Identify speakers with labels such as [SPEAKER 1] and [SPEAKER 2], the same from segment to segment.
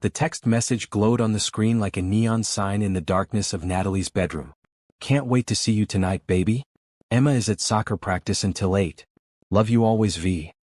[SPEAKER 1] The text message glowed on the screen like a neon sign in the darkness of Natalie's bedroom. Can't wait to see you tonight, baby. Emma is at soccer practice until 8. Love you always, V.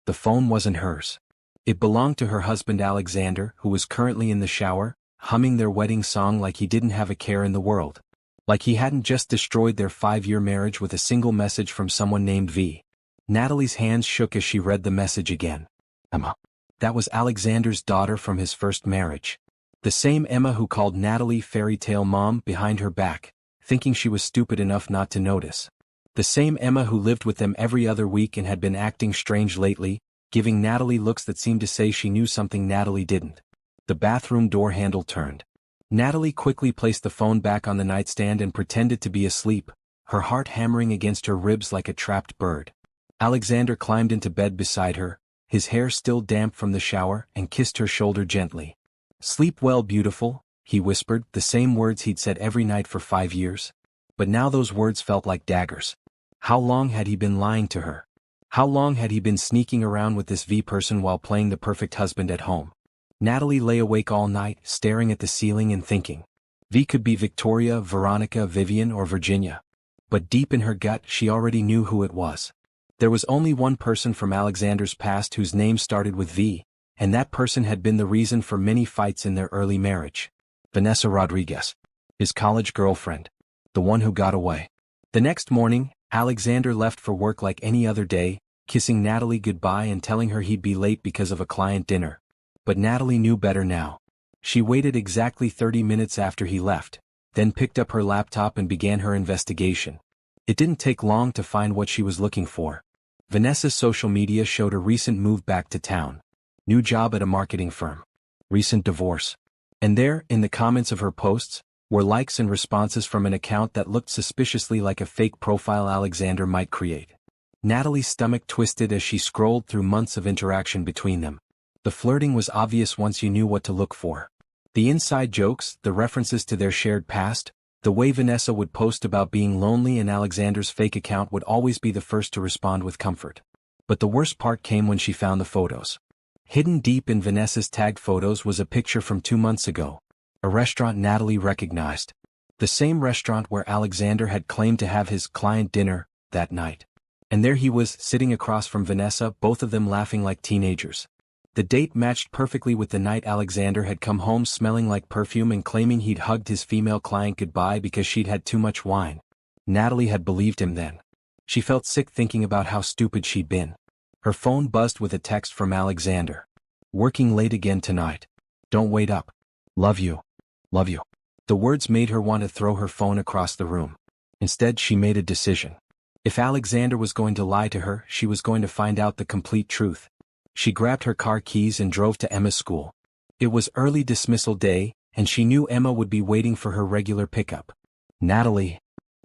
[SPEAKER 1] The phone wasn't hers. It belonged to her husband Alexander, who was currently in the shower, humming their wedding song like he didn't have a care in the world. Like he hadn't just destroyed their 5-year marriage with a single message from someone named V. Natalie's hands shook as she read the message again. Emma. That was Alexander's daughter from his first marriage. The same Emma who called Natalie fairy tale mom behind her back, thinking she was stupid enough not to notice. The same Emma who lived with them every other week and had been acting strange lately, giving Natalie looks that seemed to say she knew something Natalie didn't. The bathroom door handle turned. Natalie quickly placed the phone back on the nightstand and pretended to be asleep, her heart hammering against her ribs like a trapped bird. Alexander climbed into bed beside her, his hair still damp from the shower, and kissed her shoulder gently. Sleep well, beautiful, he whispered, the same words he'd said every night for 5 years. But now those words felt like daggers. How long had he been lying to her? How long had he been sneaking around with this V person while playing the perfect husband at home? Natalie lay awake all night, staring at the ceiling and thinking. V could be Victoria, Veronica, Vivian, or Virginia. But deep in her gut, she already knew who it was. There was only one person from Alexander's past whose name started with V, and that person had been the reason for many fights in their early marriage. Vanessa Rodriguez. His college girlfriend. The one who got away. The next morning, Alexander left for work like any other day, kissing Natalie goodbye and telling her he'd be late because of a client dinner. But Natalie knew better now. She waited exactly 30 minutes after he left, then picked up her laptop and began her investigation. It didn't take long to find what she was looking for. Vanessa's social media showed a recent move back to town. New job at a marketing firm. Recent divorce. And there, in the comments of her posts, were likes and responses from an account that looked suspiciously like a fake profile Alexander might create. Natalie's stomach twisted as she scrolled through months of interaction between them. The flirting was obvious once you knew what to look for. The inside jokes, the references to their shared past, the way Vanessa would post about being lonely and Alexander's fake account would always be the first to respond with comfort. But the worst part came when she found the photos. Hidden deep in Vanessa's tagged photos was a picture from 2 months ago. A restaurant Natalie recognized. The same restaurant where Alexander had claimed to have his client dinner that night. And there he was, sitting across from Vanessa, both of them laughing like teenagers. The date matched perfectly with the night Alexander had come home smelling like perfume and claiming he'd hugged his female client goodbye because she'd had too much wine. Natalie had believed him then. She felt sick thinking about how stupid she'd been. Her phone buzzed with a text from Alexander. Working late again tonight. Don't wait up. Love you. Love you. The words made her want to throw her phone across the room. Instead, she made a decision. If Alexander was going to lie to her, she was going to find out the complete truth. She grabbed her car keys and drove to Emma's school. It was early dismissal day, and she knew Emma would be waiting for her regular pickup. Natalie.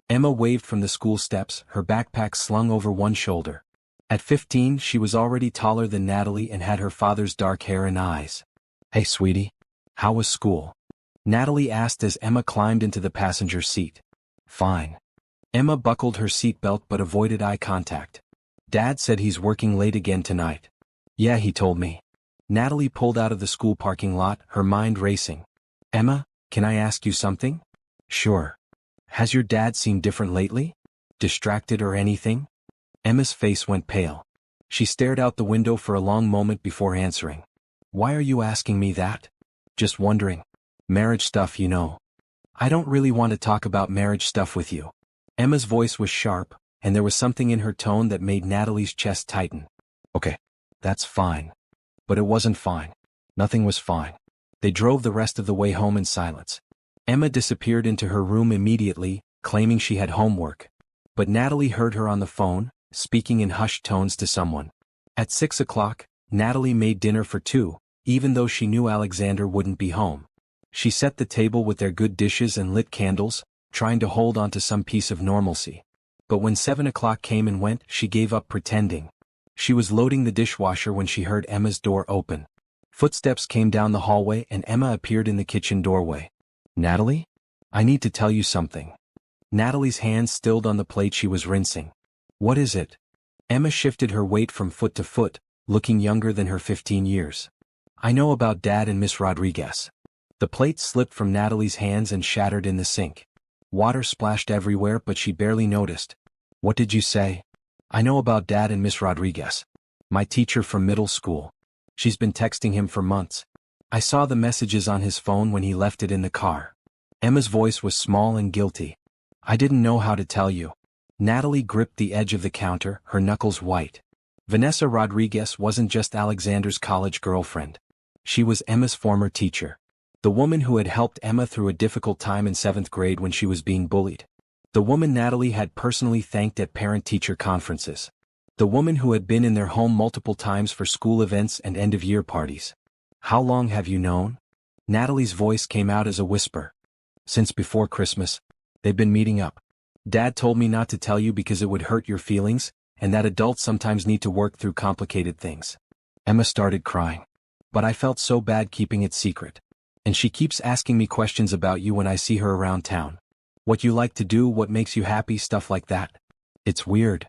[SPEAKER 1] Emma waved from the school steps, her backpack slung over one shoulder. At 15, she was already taller than Natalie and had her father's dark hair and eyes. Hey, sweetie. How was school? Natalie asked as Emma climbed into the passenger seat. Fine. Emma buckled her seatbelt but avoided eye contact. Dad said he's working late again tonight. Yeah, he told me. Natalie pulled out of the school parking lot, her mind racing. Emma, can I ask you something? Sure. Has your dad seemed different lately? Distracted or anything? Emma's face went pale. She stared out the window for a long moment before answering. Why are you asking me that? Just wondering. Marriage stuff, you know. I don't really want to talk about marriage stuff with you. Emma's voice was sharp, and there was something in her tone that made Natalie's chest tighten. Okay. That's fine. But it wasn't fine. Nothing was fine. They drove the rest of the way home in silence. Emma disappeared into her room immediately, claiming she had homework. But Natalie heard her on the phone, speaking in hushed tones to someone. At 6 o'clock, Natalie made dinner for 2, even though she knew Alexander wouldn't be home. She set the table with their good dishes and lit candles, trying to hold on to some piece of normalcy. But when 7 o'clock came and went, she gave up pretending. She was loading the dishwasher when she heard Emma's door open. Footsteps came down the hallway and Emma appeared in the kitchen doorway. Natalie? I need to tell you something. Natalie's hands stilled on the plate she was rinsing. What is it? Emma shifted her weight from foot to foot, looking younger than her 15 years. I know about Dad and Miss Rodriguez. The plate slipped from Natalie's hands and shattered in the sink. Water splashed everywhere, but she barely noticed. What did you say? I know about Dad and Miss Rodriguez. My teacher from middle school. She's been texting him for months. I saw the messages on his phone when he left it in the car. Emma's voice was small and guilty. I didn't know how to tell you. Natalie gripped the edge of the counter, her knuckles white. Vanessa Rodriguez wasn't just Alexander's college girlfriend. She was Emma's former teacher. The woman who had helped Emma through a difficult time in 7th grade when she was being bullied. The woman Natalie had personally thanked at parent-teacher conferences. The woman who had been in their home multiple times for school events and end-of-year parties. How long have you known? Natalie's voice came out as a whisper. Since before Christmas. They've been meeting up. Dad told me not to tell you because it would hurt your feelings, and that adults sometimes need to work through complicated things. Emma started crying. But I felt so bad keeping it secret. And she keeps asking me questions about you when I see her around town. What you like to do, what makes you happy, stuff like that. It's weird.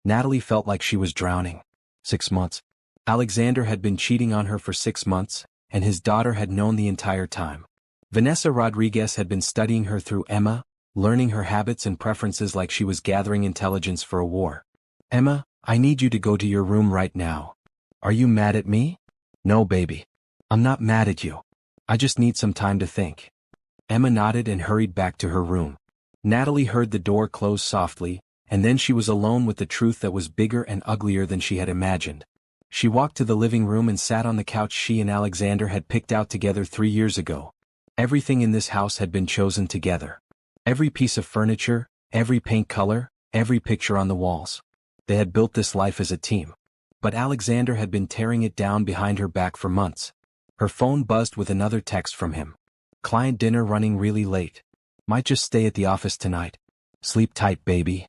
[SPEAKER 1] Natalie felt like she was drowning. 6 months. Alexander had been cheating on her for 6 months, and his daughter had known the entire time. Vanessa Rodriguez had been studying her through Emma, learning her habits and preferences like she was gathering intelligence for a war. Emma, I need you to go to your room right now. Are you mad at me? No, baby. I'm not mad at you. I just need some time to think. Emma nodded and hurried back to her room. Natalie heard the door close softly, and then she was alone with the truth that was bigger and uglier than she had imagined. She walked to the living room and sat on the couch she and Alexander had picked out together 3 years ago. Everything in this house had been chosen together. Every piece of furniture, every paint color, every picture on the walls. They had built this life as a team. But Alexander had been tearing it down behind her back for months. Her phone buzzed with another text from him. Client dinner running really late. Might just stay at the office tonight. Sleep tight, baby.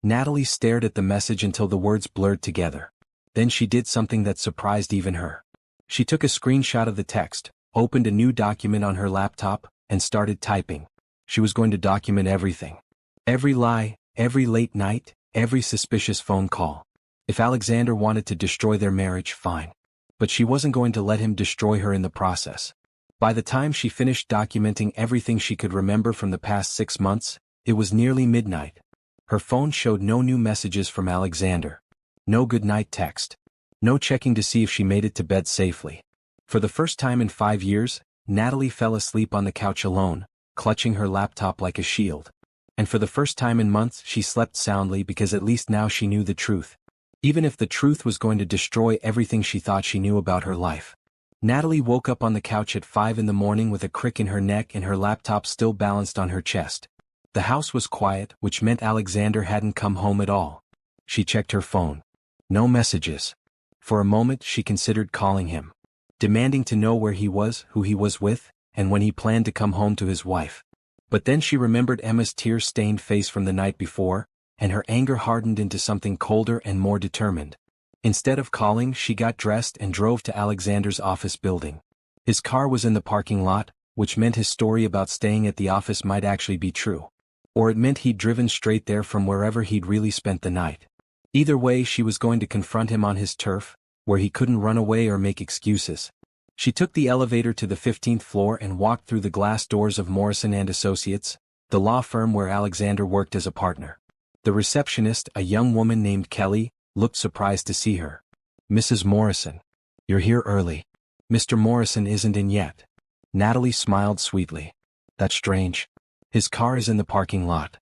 [SPEAKER 1] Natalie stared at the message until the words blurred together. Then she did something that surprised even her. She took a screenshot of the text, opened a new document on her laptop, and started typing. She was going to document everything. Every lie, every late night, every suspicious phone call. If Alexander wanted to destroy their marriage, fine. But she wasn't going to let him destroy her in the process. By the time she finished documenting everything she could remember from the past 6 months, it was nearly midnight. Her phone showed no new messages from Alexander. No goodnight text. No checking to see if she made it to bed safely. For the first time in 5 years, Natalie fell asleep on the couch alone, clutching her laptop like a shield. And for the first time in months she slept soundly because at least now she knew the truth. Even if the truth was going to destroy everything she thought she knew about her life. Natalie woke up on the couch at 5 in the morning with a crick in her neck and her laptop still balanced on her chest. The house was quiet, which meant Alexander hadn't come home at all. She checked her phone. No messages. For a moment she considered calling him. Demanding to know where he was, who he was with, and when he planned to come home to his wife. But then she remembered Emma's tear-stained face from the night before, and her anger hardened into something colder and more determined. Instead of calling, she got dressed and drove to Alexander's office building. His car was in the parking lot, which meant his story about staying at the office might actually be true. Or it meant he'd driven straight there from wherever he'd really spent the night. Either way, she was going to confront him on his turf, where he couldn't run away or make excuses. She took the elevator to the 15th floor and walked through the glass doors of Morrison & Associates, the law firm where Alexander worked as a partner. The receptionist, a young woman named Kelly, looked surprised to see her. Mrs. Morrison. You're here early. Mr. Morrison isn't in yet. Natalie smiled sweetly. That's strange. His car is in the parking lot.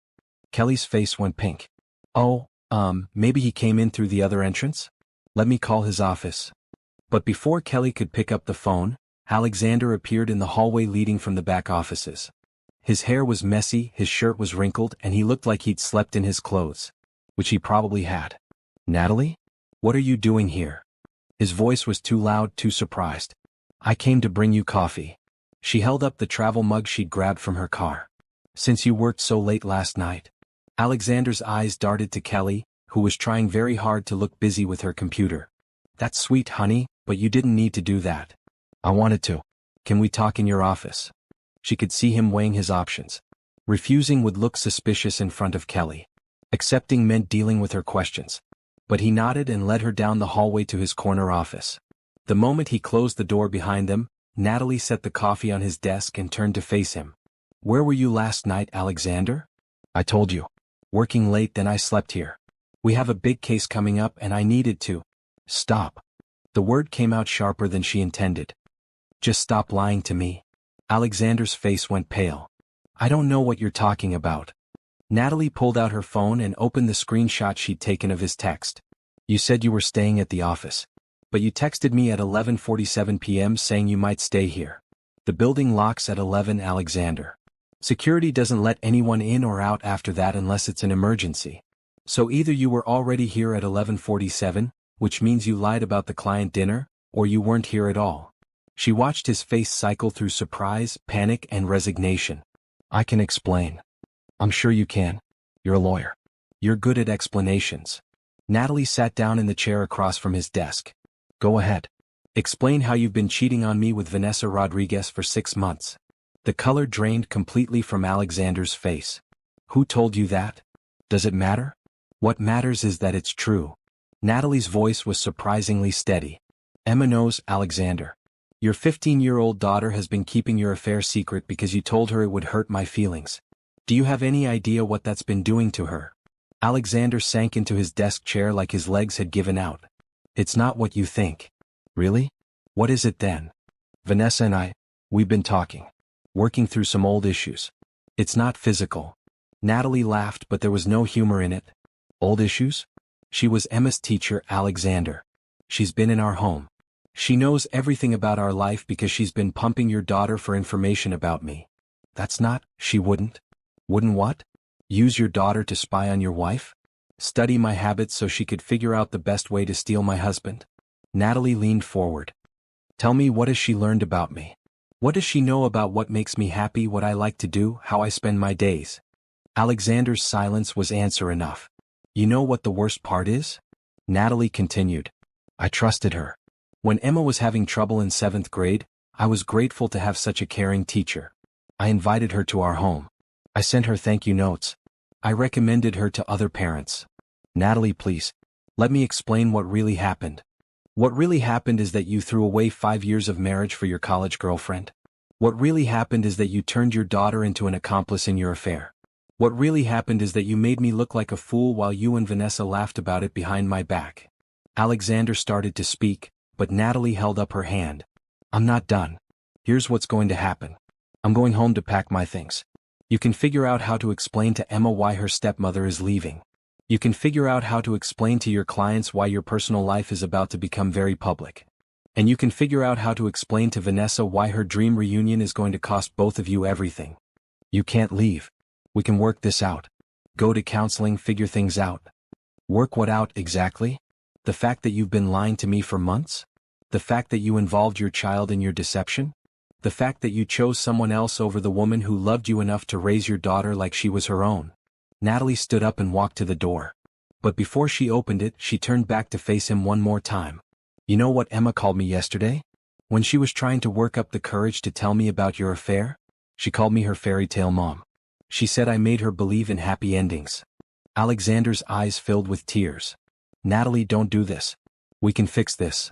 [SPEAKER 1] Kelly's face went pink. Oh, maybe he came in through the other entrance? Let me call his office. But before Kelly could pick up the phone, Alexander appeared in the hallway leading from the back offices. His hair was messy, his shirt was wrinkled, and he looked like he'd slept in his clothes. Which he probably had. Natalie? What are you doing here? His voice was too loud, too surprised. I came to bring you coffee. She held up the travel mug she'd grabbed from her car. Since you worked so late last night. Alexander's eyes darted to Kelly, who was trying very hard to look busy with her computer. That's sweet, honey, but you didn't need to do that. I wanted to. Can we talk in your office? She could see him weighing his options. Refusing would look suspicious in front of Kelly. Accepting meant dealing with her questions. But he nodded and led her down the hallway to his corner office. The moment he closed the door behind them, Natalie set the coffee on his desk and turned to face him. Where were you last night, Alexander? I told you. Working late, then I slept here. We have a big case coming up and I needed to. Stop. The word came out sharper than she intended. Just stop lying to me. Alexander's face went pale. I don't know what you're talking about. Natalie pulled out her phone and opened the screenshot she'd taken of his text. You said you were staying at the office. But you texted me at 11:47 p.m. saying you might stay here. The building locks at 11, Alexander. Security doesn't let anyone in or out after that unless it's an emergency. So either you were already here at 11:47, which means you lied about the client dinner, or you weren't here at all. She watched his face cycle through surprise, panic, and resignation. I can explain. I'm sure you can. You're a lawyer. You're good at explanations. Natalie sat down in the chair across from his desk. Go ahead. Explain how you've been cheating on me with Vanessa Rodriguez for 6 months. The color drained completely from Alexander's face. Who told you that? Does it matter? What matters is that it's true. Natalie's voice was surprisingly steady. Emma knows, Alexander. Your 15-year-old daughter has been keeping your affair secret because you told her it would hurt my feelings. Do you have any idea what that's been doing to her? Alexander sank into his desk chair like his legs had given out. It's not what you think. Really? What is it then? Vanessa and we've been talking. Working through some old issues. It's not physical. Natalie laughed, but there was no humor in it. Old issues? She was Emma's teacher, Alexander. She's been in our home. She knows everything about our life because she's been pumping your daughter for information about me. That's not, she wouldn't. Wouldn't what? Use your daughter to spy on your wife? Study my habits so she could figure out the best way to steal my husband? Natalie leaned forward. Tell me, what has she learned about me? What does she know about what makes me happy, what I like to do, how I spend my days? Alexander's silence was answer enough. You know what the worst part is? Natalie continued. I trusted her. When Emma was having trouble in 7th grade, I was grateful to have such a caring teacher. I invited her to our home. I sent her thank you notes. I recommended her to other parents. Natalie, please. Let me explain what really happened. What really happened is that you threw away 5 years of marriage for your college girlfriend. What really happened is that you turned your daughter into an accomplice in your affair. What really happened is that you made me look like a fool while you and Vanessa laughed about it behind my back. Alexander started to speak, but Natalie held up her hand. I'm not done. Here's what's going to happen. I'm going home to pack my things. You can figure out how to explain to Emma why her stepmother is leaving. You can figure out how to explain to your clients why your personal life is about to become very public. And you can figure out how to explain to Vanessa why her dream reunion is going to cost both of you everything. You can't leave. We can work this out. Go to counseling, figure things out. Work what out exactly? The fact that you've been lying to me for months? The fact that you involved your child in your deception? The fact that you chose someone else over the woman who loved you enough to raise your daughter like she was her own? Natalie stood up and walked to the door. But before she opened it, she turned back to face him one more time. You know what Emma called me yesterday? When she was trying to work up the courage to tell me about your affair? She called me her fairy tale mom. She said I made her believe in happy endings. Alexander's eyes filled with tears. Natalie, don't do this. We can fix this.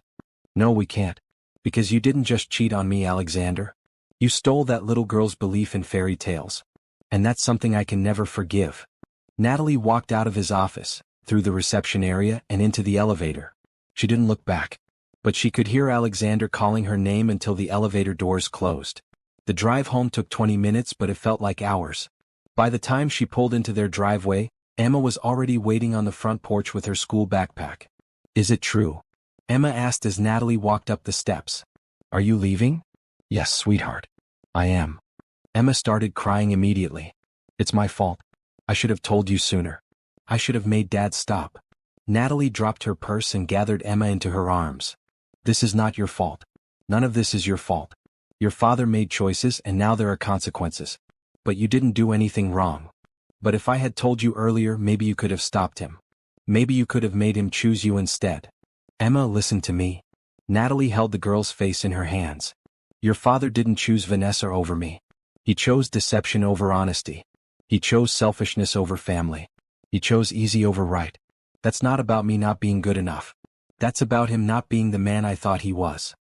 [SPEAKER 1] No, we can't. Because you didn't just cheat on me, Alexander. You stole that little girl's belief in fairy tales. And that's something I can never forgive. Natalie walked out of his office, through the reception area and into the elevator. She didn't look back. But she could hear Alexander calling her name until the elevator doors closed. The drive home took 20 minutes, but it felt like hours. By the time she pulled into their driveway, Emma was already waiting on the front porch with her school backpack. Is it true? Emma asked as Natalie walked up the steps. Are you leaving? Yes, sweetheart. I am. Emma started crying immediately. It's my fault. I should have told you sooner. I should have made Dad stop. Natalie dropped her purse and gathered Emma into her arms. This is not your fault. None of this is your fault. Your father made choices and now there are consequences. But you didn't do anything wrong. But if I had told you earlier, maybe you could have stopped him. Maybe you could have made him choose you instead. Emma, listen to me. Natalie held the girl's face in her hands. Your father didn't choose Vanessa over me. He chose deception over honesty. He chose selfishness over family. He chose easy over right. That's not about me not being good enough. That's about him not being the man I thought he was.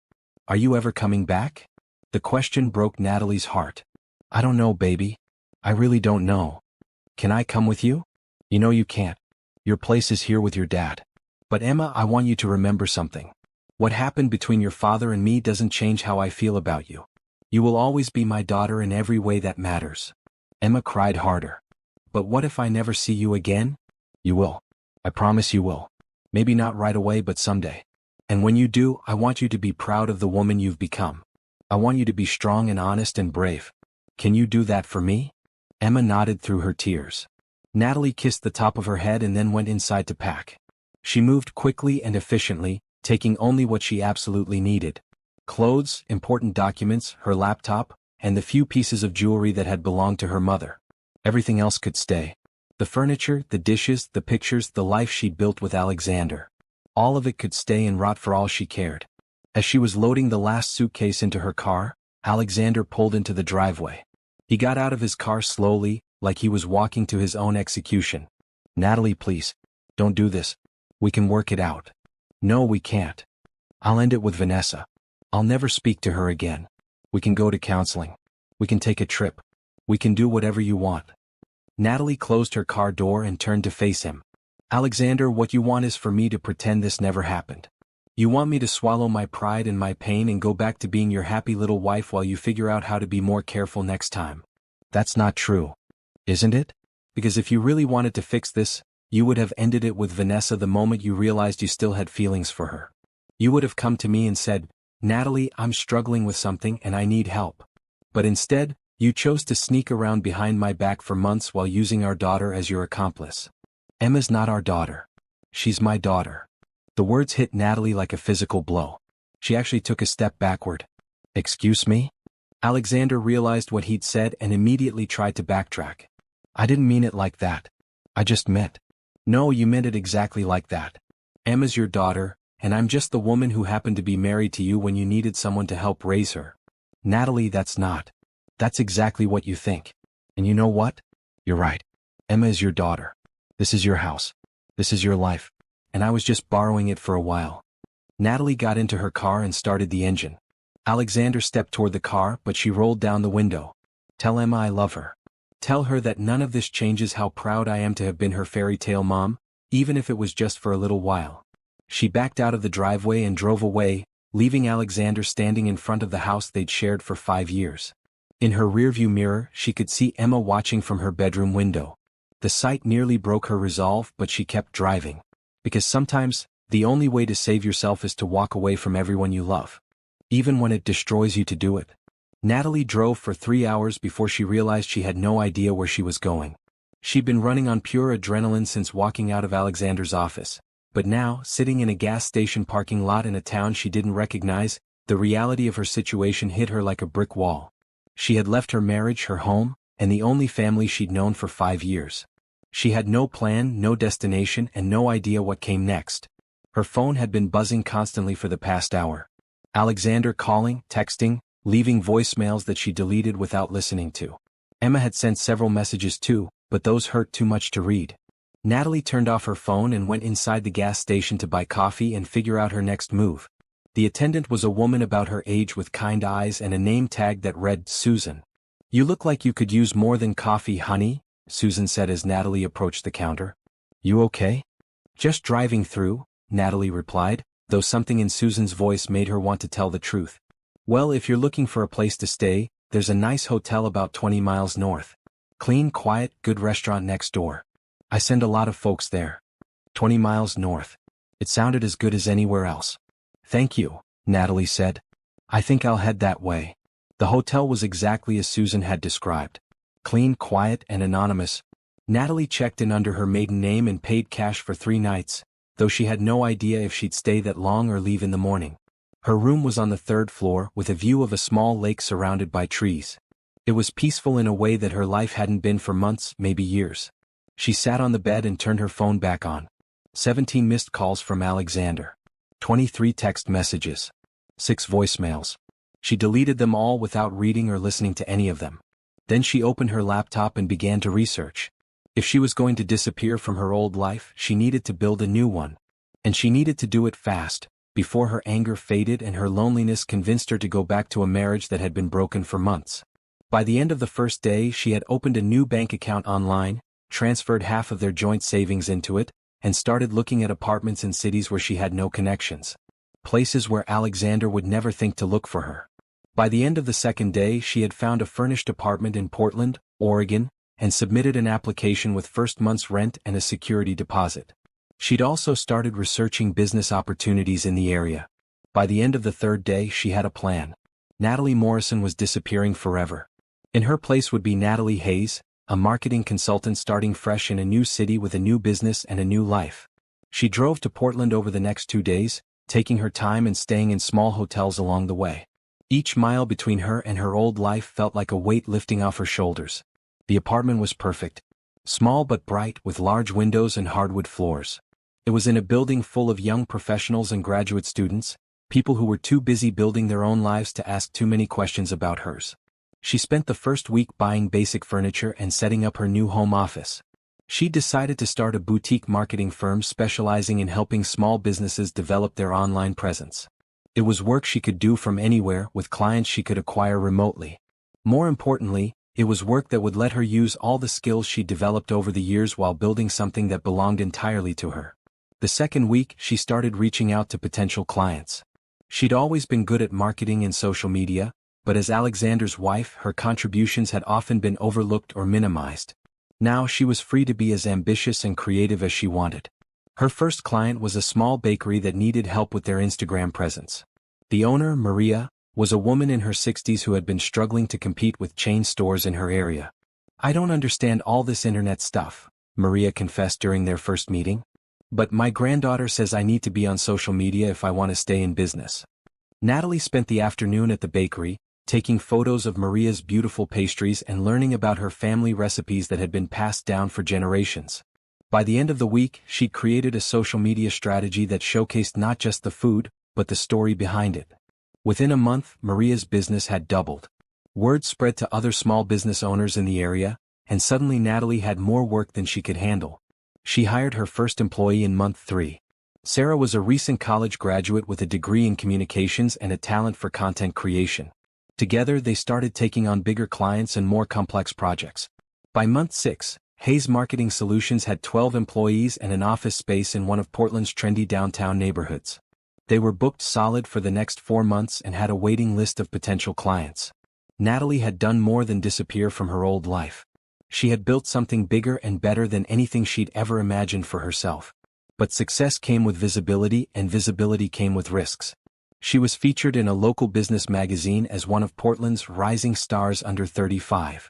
[SPEAKER 1] Are you ever coming back? The question broke Natalie's heart. I don't know, baby. I really don't know. Can I come with you? You know you can't. Your place is here with your dad. But Emma, I want you to remember something. What happened between your father and me doesn't change how I feel about you. You will always be my daughter in every way that matters. Emma cried harder. But what if I never see you again? You will. I promise you will. Maybe not right away, but someday. And when you do, I want you to be proud of the woman you've become. I want you to be strong and honest and brave. Can you do that for me? Emma nodded through her tears. Natalie kissed the top of her head and then went inside to pack. She moved quickly and efficiently, taking only what she absolutely needed. Clothes, important documents, her laptop, and the few pieces of jewelry that had belonged to her mother. Everything else could stay. The furniture, the dishes, the pictures, the life she'd built with Alexander. All of it could stay and rot for all she cared. As she was loading the last suitcase into her car, Alexander pulled into the driveway. He got out of his car slowly, like he was walking to his own execution. Natalie, please. Don't do this. We can work it out. No, we can't. I'll end it with Vanessa. I'll never speak to her again. We can go to counseling. We can take a trip. We can do whatever you want. Natalie closed her car door and turned to face him. Alexander, what you want is for me to pretend this never happened. You want me to swallow my pride and my pain and go back to being your happy little wife while you figure out how to be more careful next time. That's not true. Isn't it? Because if you really wanted to fix this, you would have ended it with Vanessa the moment you realized you still had feelings for her. You would have come to me and said, Natalie, I'm struggling with something and I need help. But instead, you chose to sneak around behind my back for months while using our daughter as your accomplice. Emma's not our daughter. She's my daughter. The words hit Natalie like a physical blow. She actually took a step backward. Excuse me? Alexander realized what he'd said and immediately tried to backtrack. I didn't mean it like that. I just meant. No, you meant it exactly like that. Emma's your daughter, and I'm just the woman who happened to be married to you when you needed someone to help raise her. Natalie, that's not. That's exactly what you think. And you know what? You're right. Emma is your daughter. This is your house. This is your life. And I was just borrowing it for a while. Natalie got into her car and started the engine. Alexander stepped toward the car, but she rolled down the window. Tell Emma I love her. Tell her that none of this changes how proud I am to have been her fairy tale mom, even if it was just for a little while. She backed out of the driveway and drove away, leaving Alexander standing in front of the house they'd shared for 5 years. In her rearview mirror, she could see Emma watching from her bedroom window. The sight nearly broke her resolve, but she kept driving. Because sometimes, the only way to save yourself is to walk away from everyone you love. Even when it destroys you to do it. Natalie drove for 3 hours before she realized she had no idea where she was going. She'd been running on pure adrenaline since walking out of Alexander's office. But now, sitting in a gas station parking lot in a town she didn't recognize, the reality of her situation hit her like a brick wall. She had left her marriage, her home, and the only family she'd known for 5 years. She had no plan, no destination, and no idea what came next. Her phone had been buzzing constantly for the past hour. Alexander calling, texting, leaving voicemails that she deleted without listening to. Emma had sent several messages too, but those hurt too much to read. Natalie turned off her phone and went inside the gas station to buy coffee and figure out her next move. The attendant was a woman about her age with kind eyes and a name tag that read, Susan. You look like you could use more than coffee, honey, Susan said as Natalie approached the counter. You okay? Just driving through, Natalie replied, though something in Susan's voice made her want to tell the truth. Well, if you're looking for a place to stay, there's a nice hotel about 20 miles north. Clean, quiet, good restaurant next door. I send a lot of folks there. 20 miles north. It sounded as good as anywhere else. Thank you, Natalie said. I think I'll head that way. The hotel was exactly as Susan had described. Clean, quiet, and anonymous. Natalie checked in under her maiden name and paid cash for 3 nights, though she had no idea if she'd stay that long or leave in the morning. Her room was on the 3rd floor with a view of a small lake surrounded by trees. It was peaceful in a way that her life hadn't been for months, maybe years. She sat on the bed and turned her phone back on. 17 missed calls from Alexander. 23 text messages. 6 voicemails. She deleted them all without reading or listening to any of them. Then she opened her laptop and began to research. If she was going to disappear from her old life, she needed to build a new one. And she needed to do it fast, before her anger faded and her loneliness convinced her to go back to a marriage that had been broken for months. By the end of the first day she had opened a new bank account online, transferred half of their joint savings into it, and started looking at apartments in cities where she had no connections. Places where Alexander would never think to look for her. By the end of the second day she had found a furnished apartment in Portland, Oregon, and submitted an application with first month's rent and a security deposit. She'd also started researching business opportunities in the area. By the end of the third day she had a plan. Natalie Morrison was disappearing forever. In her place would be Natalie Hayes, a marketing consultant starting fresh in a new city with a new business and a new life. She drove to Portland over the next 2 days, taking her time and staying in small hotels along the way. Each mile between her and her old life felt like a weight lifting off her shoulders. The apartment was perfect. Small but bright, with large windows and hardwood floors. It was in a building full of young professionals and graduate students, people who were too busy building their own lives to ask too many questions about hers. She spent the first week buying basic furniture and setting up her new home office. She decided to start a boutique marketing firm specializing in helping small businesses develop their online presence. It was work she could do from anywhere with clients she could acquire remotely. More importantly, it was work that would let her use all the skills she developed over the years while building something that belonged entirely to her. The second week she started reaching out to potential clients. She'd always been good at marketing and social media, but as Alexander's wife her contributions had often been overlooked or minimized. Now she was free to be as ambitious and creative as she wanted. Her first client was a small bakery that needed help with their Instagram presence. The owner, Maria, was a woman in her 60s who had been struggling to compete with chain stores in her area. "I don't understand all this internet stuff," Maria confessed during their first meeting. "But my granddaughter says I need to be on social media if I want to stay in business." Natalie spent the afternoon at the bakery, taking photos of Maria's beautiful pastries and learning about her family recipes that had been passed down for generations. By the end of the week, she'd created a social media strategy that showcased not just the food, but the story behind it. Within a month, Maria's business had doubled. Word spread to other small business owners in the area, and suddenly Natalie had more work than she could handle. She hired her first employee in month 3. Sarah was a recent college graduate with a degree in communications and a talent for content creation. Together they started taking on bigger clients and more complex projects. By month 6, Hayes Marketing Solutions had 12 employees and an office space in one of Portland's trendy downtown neighborhoods. They were booked solid for the next 4 months and had a waiting list of potential clients. Natalie had done more than disappear from her old life. She had built something bigger and better than anything she'd ever imagined for herself. But success came with visibility, and visibility came with risks. She was featured in a local business magazine as one of Portland's rising stars under 35.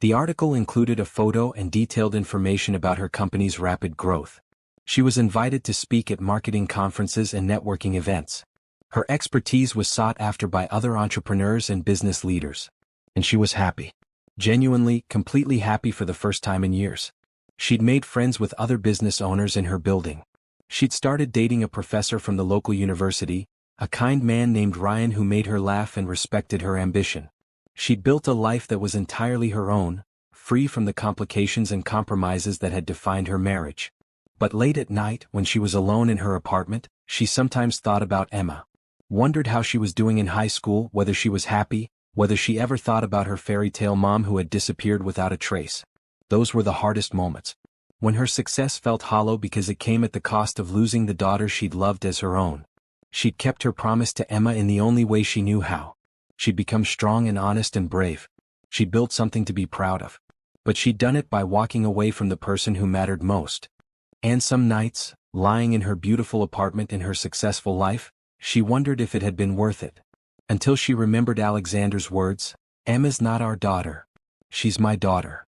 [SPEAKER 1] The article included a photo and detailed information about her company's rapid growth. She was invited to speak at marketing conferences and networking events. Her expertise was sought after by other entrepreneurs and business leaders. And she was happy. Genuinely, completely happy for the first time in years. She'd made friends with other business owners in her building. She'd started dating a professor from the local university, a kind man named Ryan who made her laugh and respected her ambition. She'd built a life that was entirely her own, free from the complications and compromises that had defined her marriage. But late at night, when she was alone in her apartment, she sometimes thought about Emma. Wondered how she was doing in high school, whether she was happy, whether she ever thought about her fairy tale mom who had disappeared without a trace. Those were the hardest moments. When her success felt hollow because it came at the cost of losing the daughter she'd loved as her own. She'd kept her promise to Emma in the only way she knew how. She'd become strong and honest and brave. She'd built something to be proud of. But she'd done it by walking away from the person who mattered most. And some nights, lying in her beautiful apartment in her successful life, she wondered if it had been worth it. Until she remembered Alexander's words, "Emma's not our daughter. She's my daughter."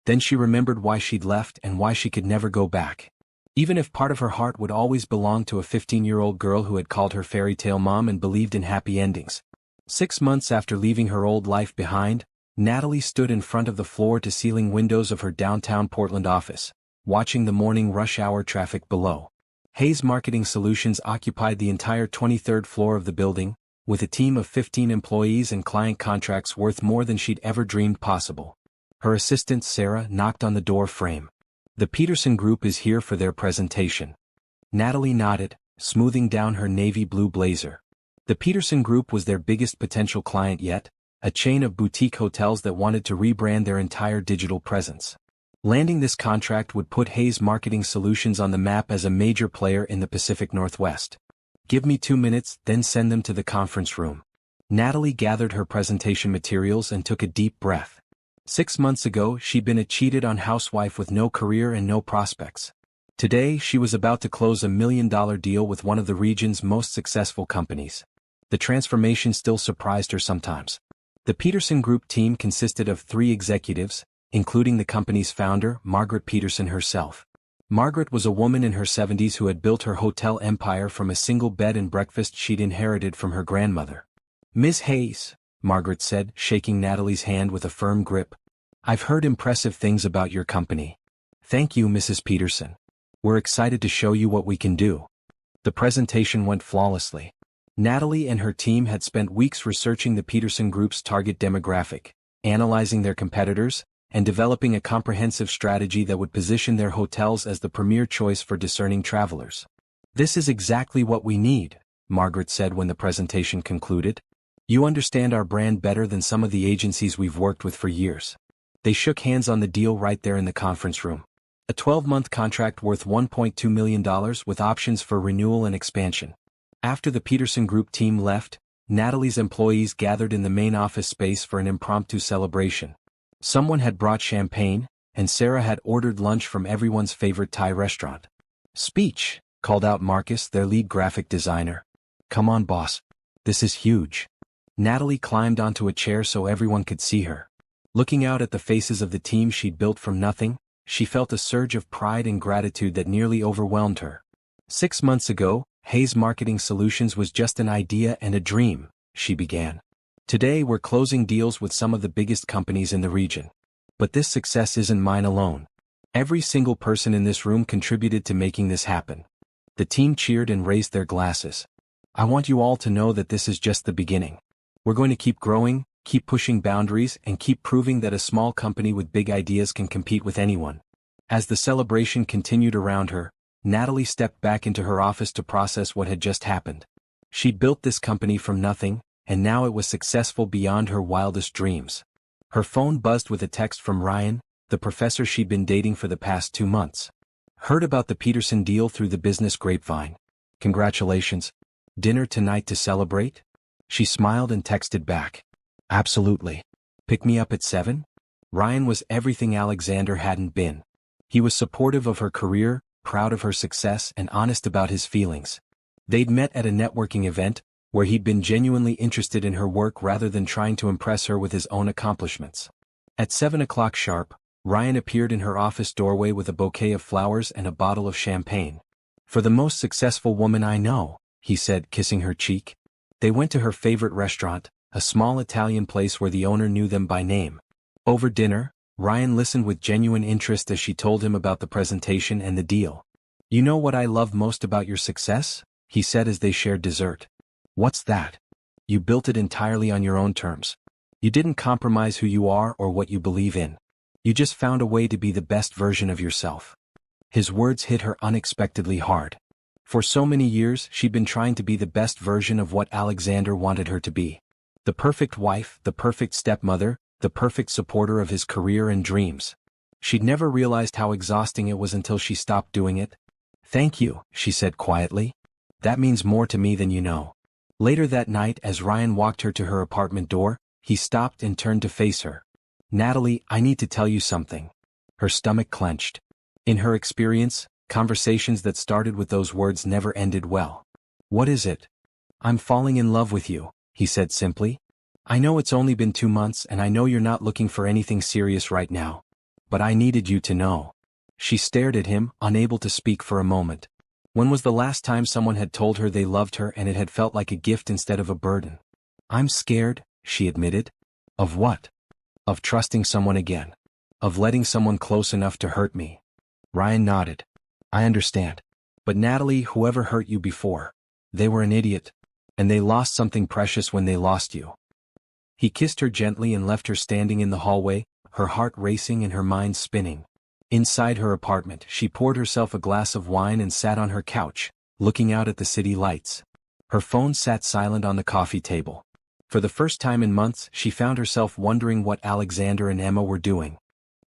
[SPEAKER 1] Then she remembered why she'd left and why she could never go back. Even if part of her heart would always belong to a 15-year-old girl who had called her fairy tale mom and believed in happy endings. 6 months after leaving her old life behind, Natalie stood in front of the floor-to-ceiling windows of her downtown Portland office, watching the morning rush hour traffic below. Hayes Marketing Solutions occupied the entire 23rd floor of the building, with a team of 15 employees and client contracts worth more than she'd ever dreamed possible. Her assistant Sarah knocked on the door frame. "The Peterson Group is here for their presentation." Natalie nodded, smoothing down her navy blue blazer. The Peterson Group was their biggest potential client yet, a chain of boutique hotels that wanted to rebrand their entire digital presence. Landing this contract would put Hayes Marketing Solutions on the map as a major player in the Pacific Northwest. Give me 2 minutes, then send them to the conference room. Natalie gathered her presentation materials and took a deep breath. 6 months ago, she'd been a cheated-on housewife with no career and no prospects. Today, she was about to close a $1 million deal with one of the region's most successful companies. The transformation still surprised her sometimes. The Peterson Group team consisted of 3 executives, including the company's founder, Margaret Peterson herself. Margaret was a woman in her 70s who had built her hotel empire from a single bed and breakfast she'd inherited from her grandmother. "Ms. Hayes," Margaret said, shaking Natalie's hand with a firm grip, "I've heard impressive things about your company. Thank you, Mrs. Peterson. We're excited to show you what we can do." The presentation went flawlessly. Natalie and her team had spent weeks researching the Peterson Group's target demographic, analyzing their competitors, and developing a comprehensive strategy that would position their hotels as the premier choice for discerning travelers. "This is exactly what we need," Margaret said when the presentation concluded. "You understand our brand better than some of the agencies we've worked with for years." They shook hands on the deal right there in the conference room. A 12-month contract worth $1.2 million with options for renewal and expansion. After the Peterson Group team left, Natalie's employees gathered in the main office space for an impromptu celebration. Someone had brought champagne, and Sarah had ordered lunch from everyone's favorite Thai restaurant. "Speech," called out Marcus, their lead graphic designer. "Come on, boss. This is huge." Natalie climbed onto a chair so everyone could see her. Looking out at the faces of the team she'd built from nothing, she felt a surge of pride and gratitude that nearly overwhelmed her. 6 months ago, Hayes Marketing Solutions was just an idea and a dream, she began. Today we're closing deals with some of the biggest companies in the region. But this success isn't mine alone. Every single person in this room contributed to making this happen. The team cheered and raised their glasses. "I want you all to know that this is just the beginning. We're going to keep growing, keep pushing boundaries, and keep proving that a small company with big ideas can compete with anyone." As the celebration continued around her, Natalie stepped back into her office to process what had just happened. She'd built this company from nothing, and now it was successful beyond her wildest dreams. Her phone buzzed with a text from Ryan, the professor she'd been dating for the past 2 months. "Heard about the Peterson deal through the business grapevine. Congratulations. Dinner tonight to celebrate?" She smiled and texted back. "Absolutely. Pick me up at 7? Ryan was everything Alexander hadn't been. He was supportive of her career, proud of her success, and honest about his feelings. They'd met at a networking event, where he'd been genuinely interested in her work rather than trying to impress her with his own accomplishments. At 7 o'clock sharp, Ryan appeared in her office doorway with a bouquet of flowers and a bottle of champagne. "For the most successful woman I know," he said, kissing her cheek. They went to her favorite restaurant, a small Italian place where the owner knew them by name. Over dinner, Ryan listened with genuine interest as she told him about the presentation and the deal. "You know what I love most about your success?" he said as they shared dessert. "What's that?" "You built it entirely on your own terms. You didn't compromise who you are or what you believe in. You just found a way to be the best version of yourself." His words hit her unexpectedly hard. For so many years, she'd been trying to be the best version of what Alexander wanted her to be. The perfect wife, the perfect stepmother, the perfect supporter of his career and dreams. She'd never realized how exhausting it was until she stopped doing it. "Thank you," she said quietly. "That means more to me than you know." Later that night, as Ryan walked her to her apartment door, he stopped and turned to face her. "Natalie, I need to tell you something." Her stomach clenched. In her experience, conversations that started with those words never ended well. "What is it?" "I'm falling in love with you," he said simply. "I know it's only been 2 months and I know you're not looking for anything serious right now. But I needed you to know." She stared at him, unable to speak for a moment. When was the last time someone had told her they loved her and it had felt like a gift instead of a burden? "I'm scared," she admitted. "Of what?" "Of trusting someone again. Of letting someone close enough to hurt me." Ryan nodded. "I understand. But Natalie, whoever hurt you before, they were an idiot. And they lost something precious when they lost you." He kissed her gently and left her standing in the hallway, her heart racing and her mind spinning. Inside her apartment, she poured herself a glass of wine and sat on her couch, looking out at the city lights. Her phone sat silent on the coffee table. For the first time in months, she found herself wondering what Alexander and Emma were doing.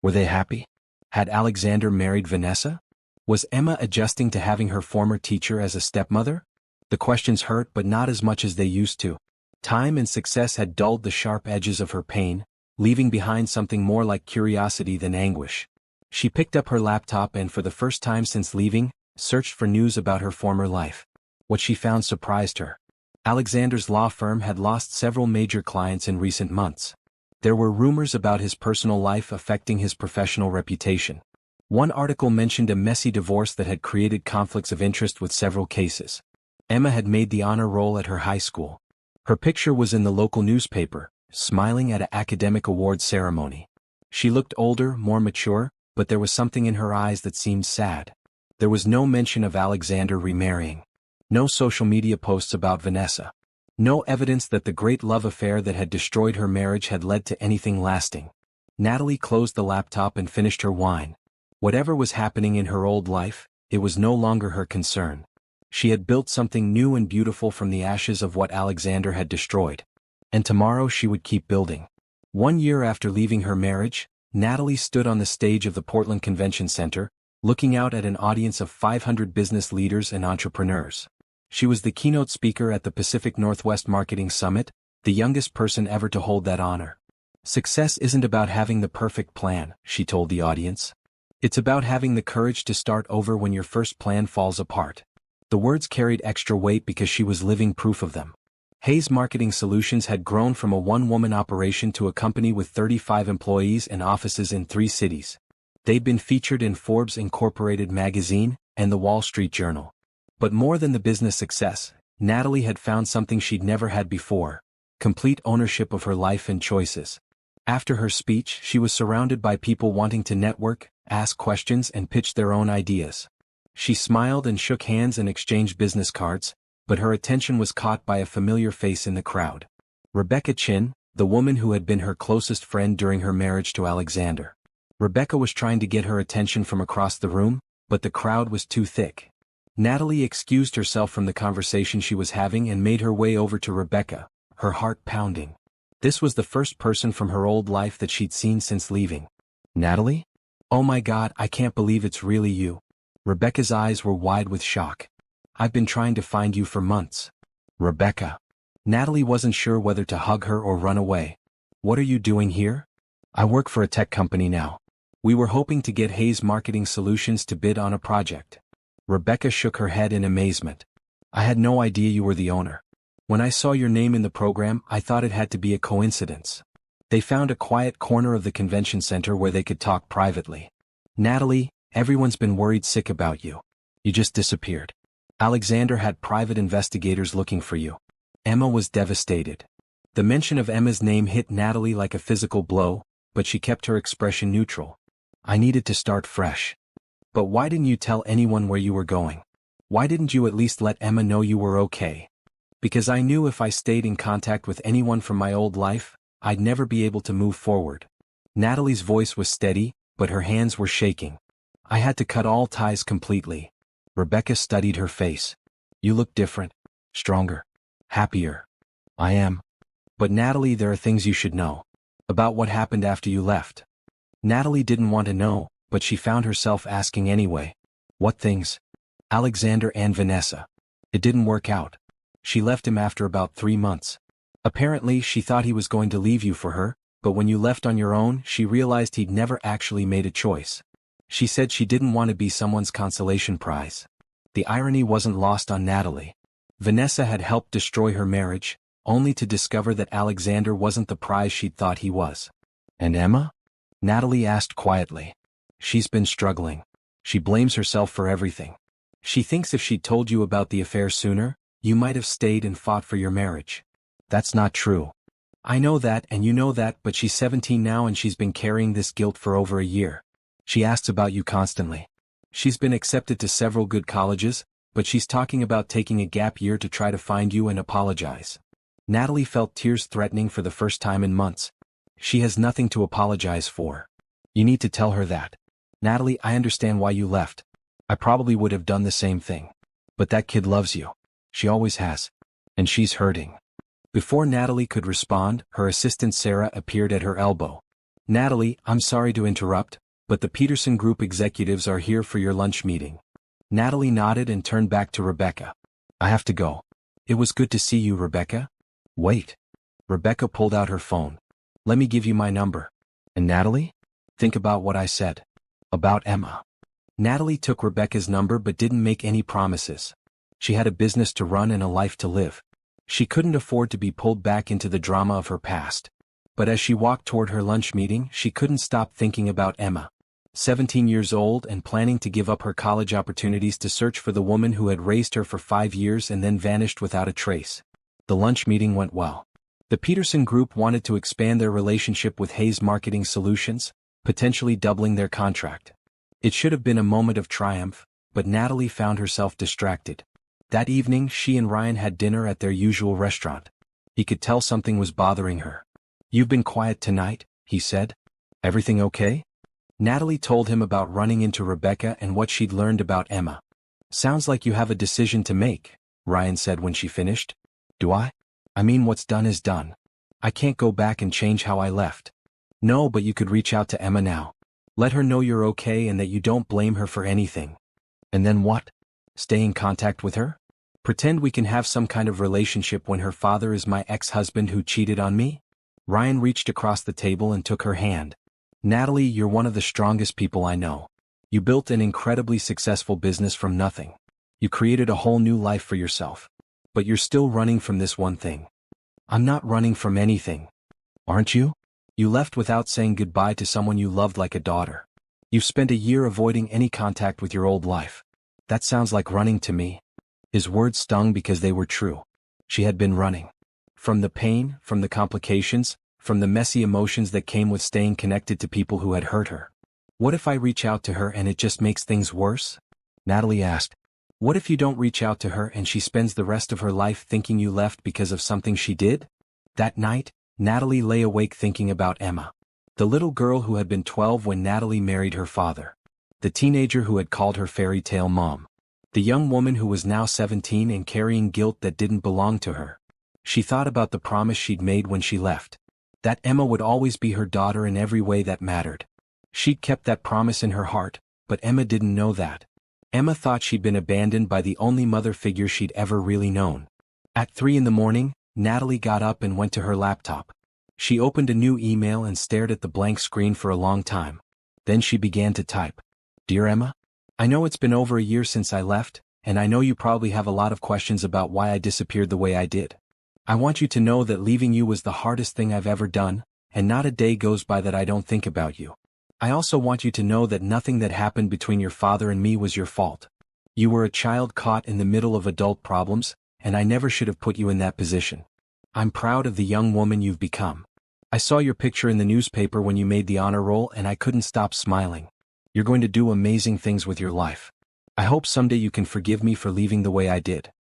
[SPEAKER 1] Were they happy? Had Alexander married Vanessa? Was Emma adjusting to having her former teacher as a stepmother? The questions hurt, but not as much as they used to. Time and success had dulled the sharp edges of her pain, leaving behind something more like curiosity than anguish. She picked up her laptop and, for the first time since leaving, searched for news about her former life. What she found surprised her. Alexander's law firm had lost several major clients in recent months. There were rumors about his personal life affecting his professional reputation. One article mentioned a messy divorce that had created conflicts of interest with several cases. Emma had made the honor roll at her high school. Her picture was in the local newspaper, smiling at an academic awards ceremony. She looked older, more mature, but there was something in her eyes that seemed sad. There was no mention of Alexander remarrying. No social media posts about Vanessa. No evidence that the great love affair that had destroyed her marriage had led to anything lasting. Natalie closed the laptop and finished her wine. Whatever was happening in her old life, it was no longer her concern. She had built something new and beautiful from the ashes of what Alexander had destroyed. And tomorrow she would keep building. 1 year after leaving her marriage, Natalie stood on the stage of the Portland Convention Center, looking out at an audience of 500 business leaders and entrepreneurs. She was the keynote speaker at the Pacific Northwest Marketing Summit, the youngest person ever to hold that honor. Success isn't about having the perfect plan, she told the audience. It's about having the courage to start over when your first plan falls apart. The words carried extra weight because she was living proof of them. Hayes Marketing Solutions had grown from a one-woman operation to a company with 35 employees and offices in 3 cities. They'd been featured in Forbes Incorporated magazine and the Wall Street Journal. But more than the business success, Natalie had found something she'd never had before: complete ownership of her life and choices. After her speech, she was surrounded by people wanting to network, ask questions, and pitch their own ideas. She smiled and shook hands and exchanged business cards, but her attention was caught by a familiar face in the crowd. Rebecca Chin, the woman who had been her closest friend during her marriage to Alexander. Rebecca was trying to get her attention from across the room, but the crowd was too thick. Natalie excused herself from the conversation she was having and made her way over to Rebecca, her heart pounding. This was the first person from her old life that she'd seen since leaving. Natalie? Oh my God, I can't believe it's really you. Rebecca's eyes were wide with shock. I've been trying to find you for months. Rebecca. Natalie wasn't sure whether to hug her or run away. What are you doing here? I work for a tech company now. We were hoping to get Hayes Marketing Solutions to bid on a project. Rebecca shook her head in amazement. I had no idea you were the owner. When I saw your name in the program, I thought it had to be a coincidence. They found a quiet corner of the convention center where they could talk privately. Natalie, everyone's been worried sick about you. You just disappeared. Alexander had private investigators looking for you. Emma was devastated. The mention of Emma's name hit Natalie like a physical blow, but she kept her expression neutral. I needed to start fresh. But why didn't you tell anyone where you were going? Why didn't you at least let Emma know you were okay? Because I knew if I stayed in contact with anyone from my old life, I'd never be able to move forward. Natalie's voice was steady, but her hands were shaking. I had to cut all ties completely. Rebecca studied her face. You look different. Stronger. Happier. I am. But Natalie, there are things you should know. About what happened after you left. Natalie didn't want to know, but she found herself asking anyway. What things? Alexander and Vanessa. It didn't work out. She left him after about 3 months. Apparently, she thought he was going to leave you for her, but when you left on your own, she realized he'd never actually made a choice. She said she didn't want to be someone's consolation prize. The irony wasn't lost on Natalie. Vanessa had helped destroy her marriage, only to discover that Alexander wasn't the prize she'd thought he was. And Emma? Natalie asked quietly. She's been struggling. She blames herself for everything. She thinks if she'd told you about the affair sooner, you might have stayed and fought for your marriage. That's not true. I know that and you know that, but she's 17 now and she's been carrying this guilt for over a year. She asks about you constantly. She's been accepted to several good colleges, but she's talking about taking a gap year to try to find you and apologize. Natalie felt tears threatening for the first time in months. She has nothing to apologize for. You need to tell her that. Natalie, I understand why you left. I probably would have done the same thing. But that kid loves you. She always has. And she's hurting. Before Natalie could respond, her assistant Sarah appeared at her elbow. Natalie, I'm sorry to interrupt, but the Peterson Group executives are here for your lunch meeting. Natalie nodded and turned back to Rebecca. I have to go. It was good to see you, Rebecca. Wait. Rebecca pulled out her phone. Let me give you my number. And Natalie? Think about what I said. About Emma. Natalie took Rebecca's number but didn't make any promises. She had a business to run and a life to live. She couldn't afford to be pulled back into the drama of her past. But as she walked toward her lunch meeting, she couldn't stop thinking about Emma. 17 years old and planning to give up her college opportunities to search for the woman who had raised her for 5 years and then vanished without a trace. The lunch meeting went well. The Peterson Group wanted to expand their relationship with Hayes Marketing Solutions, potentially doubling their contract. It should have been a moment of triumph, but Natalie found herself distracted. That evening she and Ryan had dinner at their usual restaurant. He could tell something was bothering her. You've been quiet tonight, he said. Everything okay? Natalie told him about running into Rebecca and what she'd learned about Emma. Sounds like you have a decision to make, Ryan said when she finished. Do I? I mean, what's done is done. I can't go back and change how I left. No, but you could reach out to Emma now. Let her know you're okay and that you don't blame her for anything. And then what? Stay in contact with her? Pretend we can have some kind of relationship when her father is my ex-husband who cheated on me? Ryan reached across the table and took her hand. Natalie, you're one of the strongest people I know. You built an incredibly successful business from nothing. You created a whole new life for yourself. But you're still running from this one thing. I'm not running from anything. Aren't you? You left without saying goodbye to someone you loved like a daughter. You've spent a year avoiding any contact with your old life. That sounds like running to me. His words stung because they were true. She had been running. From the pain, from the complications, from the messy emotions that came with staying connected to people who had hurt her. What if I reach out to her and it just makes things worse? Natalie asked. What if you don't reach out to her and she spends the rest of her life thinking you left because of something she did? That night, Natalie lay awake thinking about Emma. The little girl who had been 12 when Natalie married her father. The teenager who had called her fairy tale mom. The young woman who was now 17 and carrying guilt that didn't belong to her. She thought about the promise she'd made when she left. That Emma would always be her daughter in every way that mattered. She'd kept that promise in her heart, but Emma didn't know that. Emma thought she'd been abandoned by the only mother figure she'd ever really known. At 3 in the morning, Natalie got up and went to her laptop. She opened a new email and stared at the blank screen for a long time. Then she began to type. Dear Emma, I know it's been over a year since I left, and I know you probably have a lot of questions about why I disappeared the way I did. I want you to know that leaving you was the hardest thing I've ever done, and not a day goes by that I don't think about you. I also want you to know that nothing that happened between your father and me was your fault. You were a child caught in the middle of adult problems, and I never should have put you in that position. I'm proud of the young woman you've become. I saw your picture in the newspaper when you made the honor roll and I couldn't stop smiling. You're going to do amazing things with your life. I hope someday you can forgive me for leaving the way I did.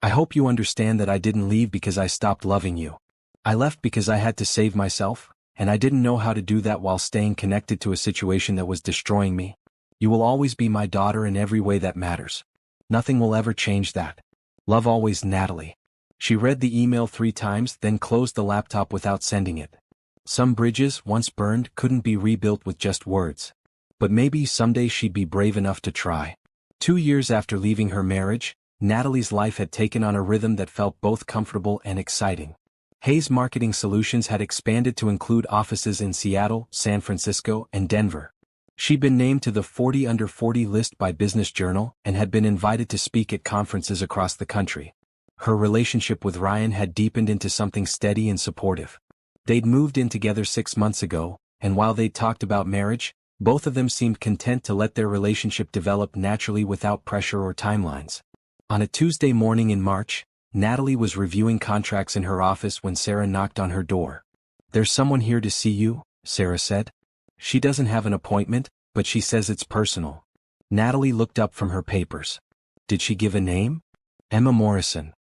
[SPEAKER 1] I hope you understand that I didn't leave because I stopped loving you. I left because I had to save myself, and I didn't know how to do that while staying connected to a situation that was destroying me. You will always be my daughter in every way that matters. Nothing will ever change that. Love always, Natalie. She read the email 3 times, then closed the laptop without sending it. Some bridges, once burned, couldn't be rebuilt with just words. But maybe someday she'd be brave enough to try. 2 years after leaving her marriage, Natalie's life had taken on a rhythm that felt both comfortable and exciting. Hayes Marketing Solutions had expanded to include offices in Seattle, San Francisco, and Denver. She'd been named to the 40 Under 40 list by Business Journal and had been invited to speak at conferences across the country. Her relationship with Ryan had deepened into something steady and supportive. They'd moved in together 6 months ago, and while they'd talked about marriage, both of them seemed content to let their relationship develop naturally without pressure or timelines. On a Tuesday morning in March, Natalie was reviewing contracts in her office when Sarah knocked on her door. There's someone here to see you, Sarah said. She doesn't have an appointment, but she says it's personal. Natalie looked up from her papers. Did she give a name? Emma Morrison.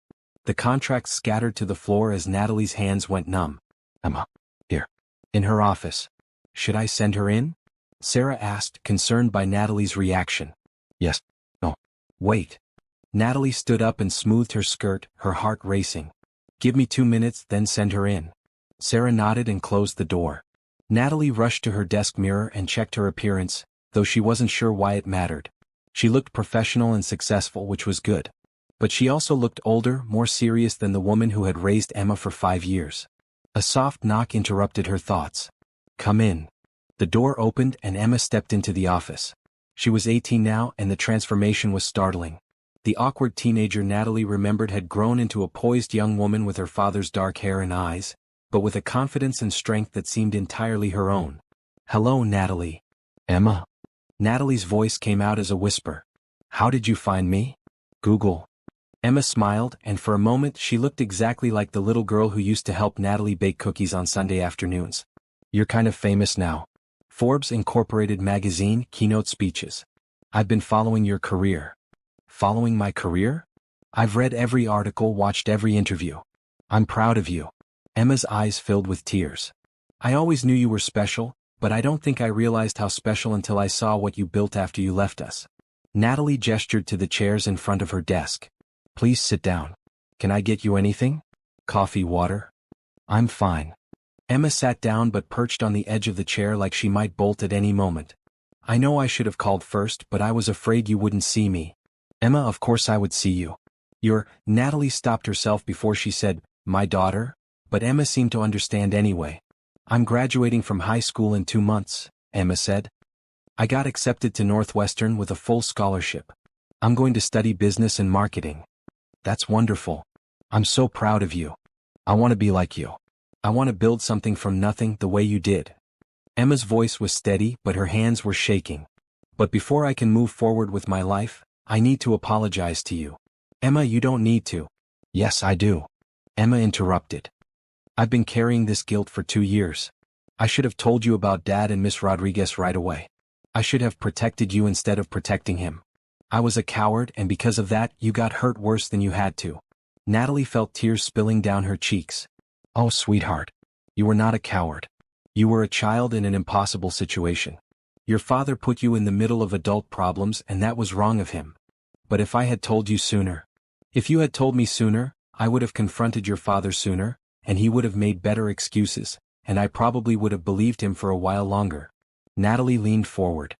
[SPEAKER 1] The contracts scattered to the floor as Natalie's hands went numb. Emma. Here. In her office. Should I send her in? Sarah asked, concerned by Natalie's reaction. Yes. No. Wait. Natalie stood up and smoothed her skirt, her heart racing. Give me 2 minutes, then send her in. Sarah nodded and closed the door. Natalie rushed to her desk mirror and checked her appearance, though she wasn't sure why it mattered. She looked professional and successful, which was good. But she also looked older, more serious than the woman who had raised Emma for 5 years. A soft knock interrupted her thoughts. Come in. The door opened and Emma stepped into the office. She was 18 now and the transformation was startling. The awkward teenager Natalie remembered had grown into a poised young woman with her father's dark hair and eyes, but with a confidence and strength that seemed entirely her own. Hello, Natalie. Emma. Natalie's voice came out as a whisper. How did you find me? Google. Emma smiled, and for a moment she looked exactly like the little girl who used to help Natalie bake cookies on Sunday afternoons. You're kind of famous now. Forbes Incorporated magazine, keynote speeches. I've been following your career. Following my career? I've read every article, watched every interview. I'm proud of you. Emma's eyes filled with tears. I always knew you were special, but I don't think I realized how special until I saw what you built after you left us. Natalie gestured to the chairs in front of her desk. Please sit down. Can I get you anything? Coffee, water? I'm fine. Emma sat down but perched on the edge of the chair like she might bolt at any moment. I know I should have called first, but I was afraid you wouldn't see me. Emma, of course I would see you. Natalie stopped herself before she said, my daughter? But Emma seemed to understand anyway. I'm graduating from high school in 2 months, Emma said. I got accepted to Northwestern with a full scholarship. I'm going to study business and marketing. That's wonderful. I'm so proud of you. I want to be like you. I want to build something from nothing the way you did. Emma's voice was steady, but her hands were shaking. But before I can move forward with my life, I need to apologize to you. Emma, you don't need to. Yes, I do. Emma interrupted. I've been carrying this guilt for 2 years. I should have told you about Dad and Miss Rodriguez right away. I should have protected you instead of protecting him. I was a coward, and because of that, you got hurt worse than you had to. Natalie felt tears spilling down her cheeks. Oh, sweetheart. You were not a coward. You were a child in an impossible situation. Your father put you in the middle of adult problems, and that was wrong of him. But if I had told you sooner, if you had told me sooner, I would have confronted your father sooner, and he would have made better excuses, and I probably would have believed him for a while longer. Natalie leaned forward.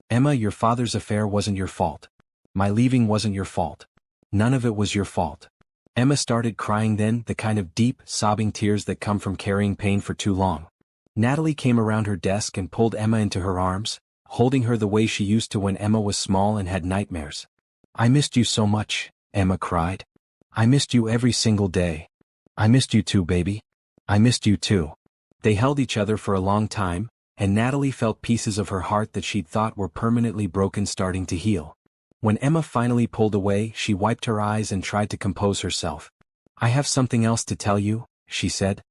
[SPEAKER 1] Emma, your father's affair wasn't your fault. My leaving wasn't your fault. None of it was your fault. Emma started crying then, the kind of deep, sobbing tears that come from carrying pain for too long. Natalie came around her desk and pulled Emma into her arms, holding her the way she used to when Emma was small and had nightmares. I missed you so much, Emma cried. I missed you every single day. I missed you too, baby. I missed you too. They held each other for a long time, and Natalie felt pieces of her heart that she'd thought were permanently broken starting to heal. When Emma finally pulled away, she wiped her eyes and tried to compose herself. I have something else to tell you, she said.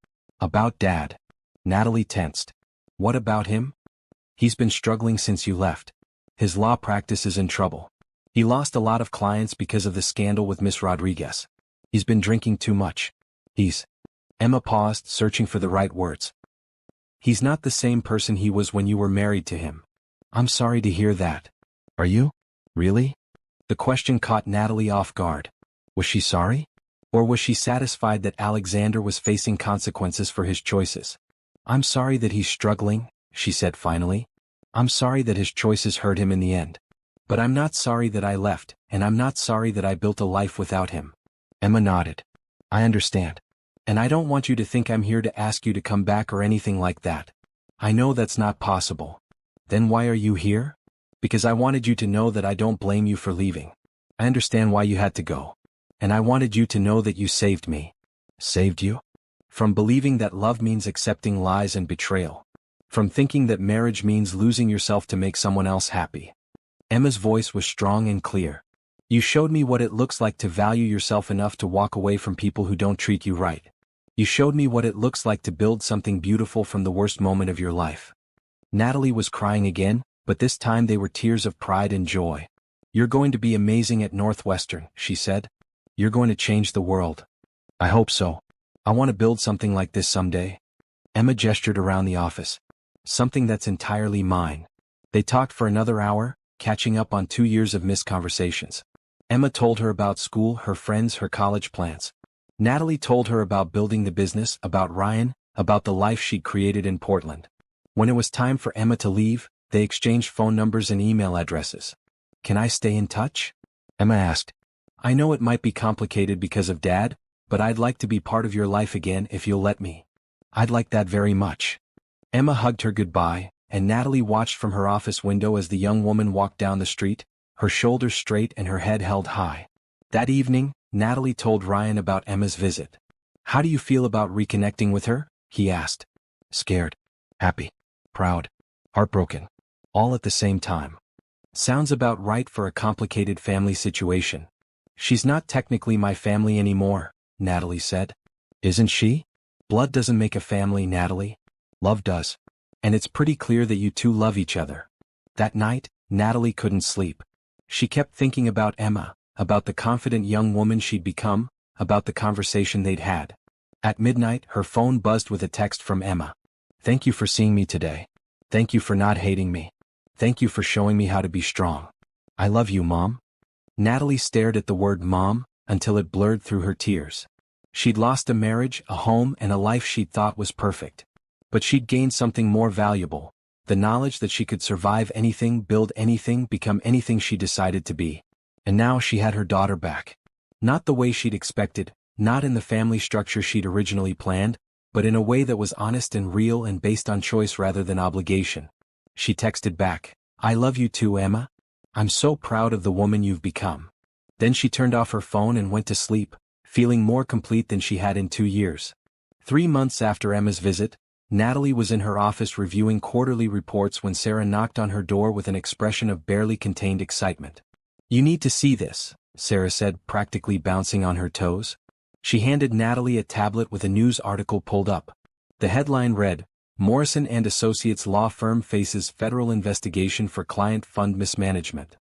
[SPEAKER 1] About Dad. Natalie tensed. What about him? He's been struggling since you left. His law practice is in trouble. He lost a lot of clients because of the scandal with Miss Rodriguez. He's been drinking too much. Emma paused, searching for the right words. He's not the same person he was when you were married to him. I'm sorry to hear that. Are you? Really? The question caught Natalie off guard. Was she sorry? Or was she satisfied that Alexander was facing consequences for his choices? I'm sorry that he's struggling, she said finally. I'm sorry that his choices hurt him in the end. But I'm not sorry that I left, and I'm not sorry that I built a life without him. Emma nodded. I understand. And I don't want you to think I'm here to ask you to come back or anything like that. I know that's not possible. Then why are you here? Because I wanted you to know that I don't blame you for leaving. I understand why you had to go. And I wanted you to know that you saved me. Saved you? From believing that love means accepting lies and betrayal. From thinking that marriage means losing yourself to make someone else happy. Emma's voice was strong and clear. You showed me what it looks like to value yourself enough to walk away from people who don't treat you right. You showed me what it looks like to build something beautiful from the worst moment of your life. Natalie was crying again, but this time they were tears of pride and joy. You're going to be amazing at Northwestern, she said. You're going to change the world. I hope so. I want to build something like this someday. Emma gestured around the office. Something that's entirely mine. They talked for another hour, catching up on 2 years of missed conversations. Emma told her about school, her friends, her college plans. Natalie told her about building the business, about Ryan, about the life she'd created in Portland. When it was time for Emma to leave, they exchanged phone numbers and email addresses. "Can I stay in touch?" Emma asked. "I know it might be complicated because of Dad, but I'd like to be part of your life again if you'll let me." "I'd like that very much." Emma hugged her goodbye, and Natalie watched from her office window as the young woman walked down the street, her shoulders straight and her head held high. That evening, Natalie told Ryan about Emma's visit. "How do you feel about reconnecting with her?" he asked. "Scared, happy, proud, heartbroken, all at the same time. Sounds about right for a complicated family situation." "She's not technically my family anymore," Natalie said. "Isn't she? Blood doesn't make a family, Natalie. Love does. And it's pretty clear that you two love each other." That night, Natalie couldn't sleep. She kept thinking about Emma, about the confident young woman she'd become, about the conversation they'd had. At midnight, her phone buzzed with a text from Emma. "Thank you for seeing me today. Thank you for not hating me. Thank you for showing me how to be strong. I love you, Mom." Natalie stared at the word Mom until it blurred through her tears. She'd lost a marriage, a home, and a life she'd thought was perfect. But she'd gained something more valuable, the knowledge that she could survive anything, build anything, become anything she decided to be. And now she had her daughter back. Not the way she'd expected, not in the family structure she'd originally planned, but in a way that was honest and real and based on choice rather than obligation. She texted back, "I love you too, Emma. I'm so proud of the woman you've become." Then she turned off her phone and went to sleep, feeling more complete than she had in 2 years. 3 months after Emma's visit, Natalie was in her office reviewing quarterly reports when Sarah knocked on her door with an expression of barely contained excitement. "You need to see this," Sarah said, practically bouncing on her toes. She handed Natalie a tablet with a news article pulled up. The headline read, "Morrison and Associates Law Firm Faces Federal Investigation for Client Fund Mismanagement."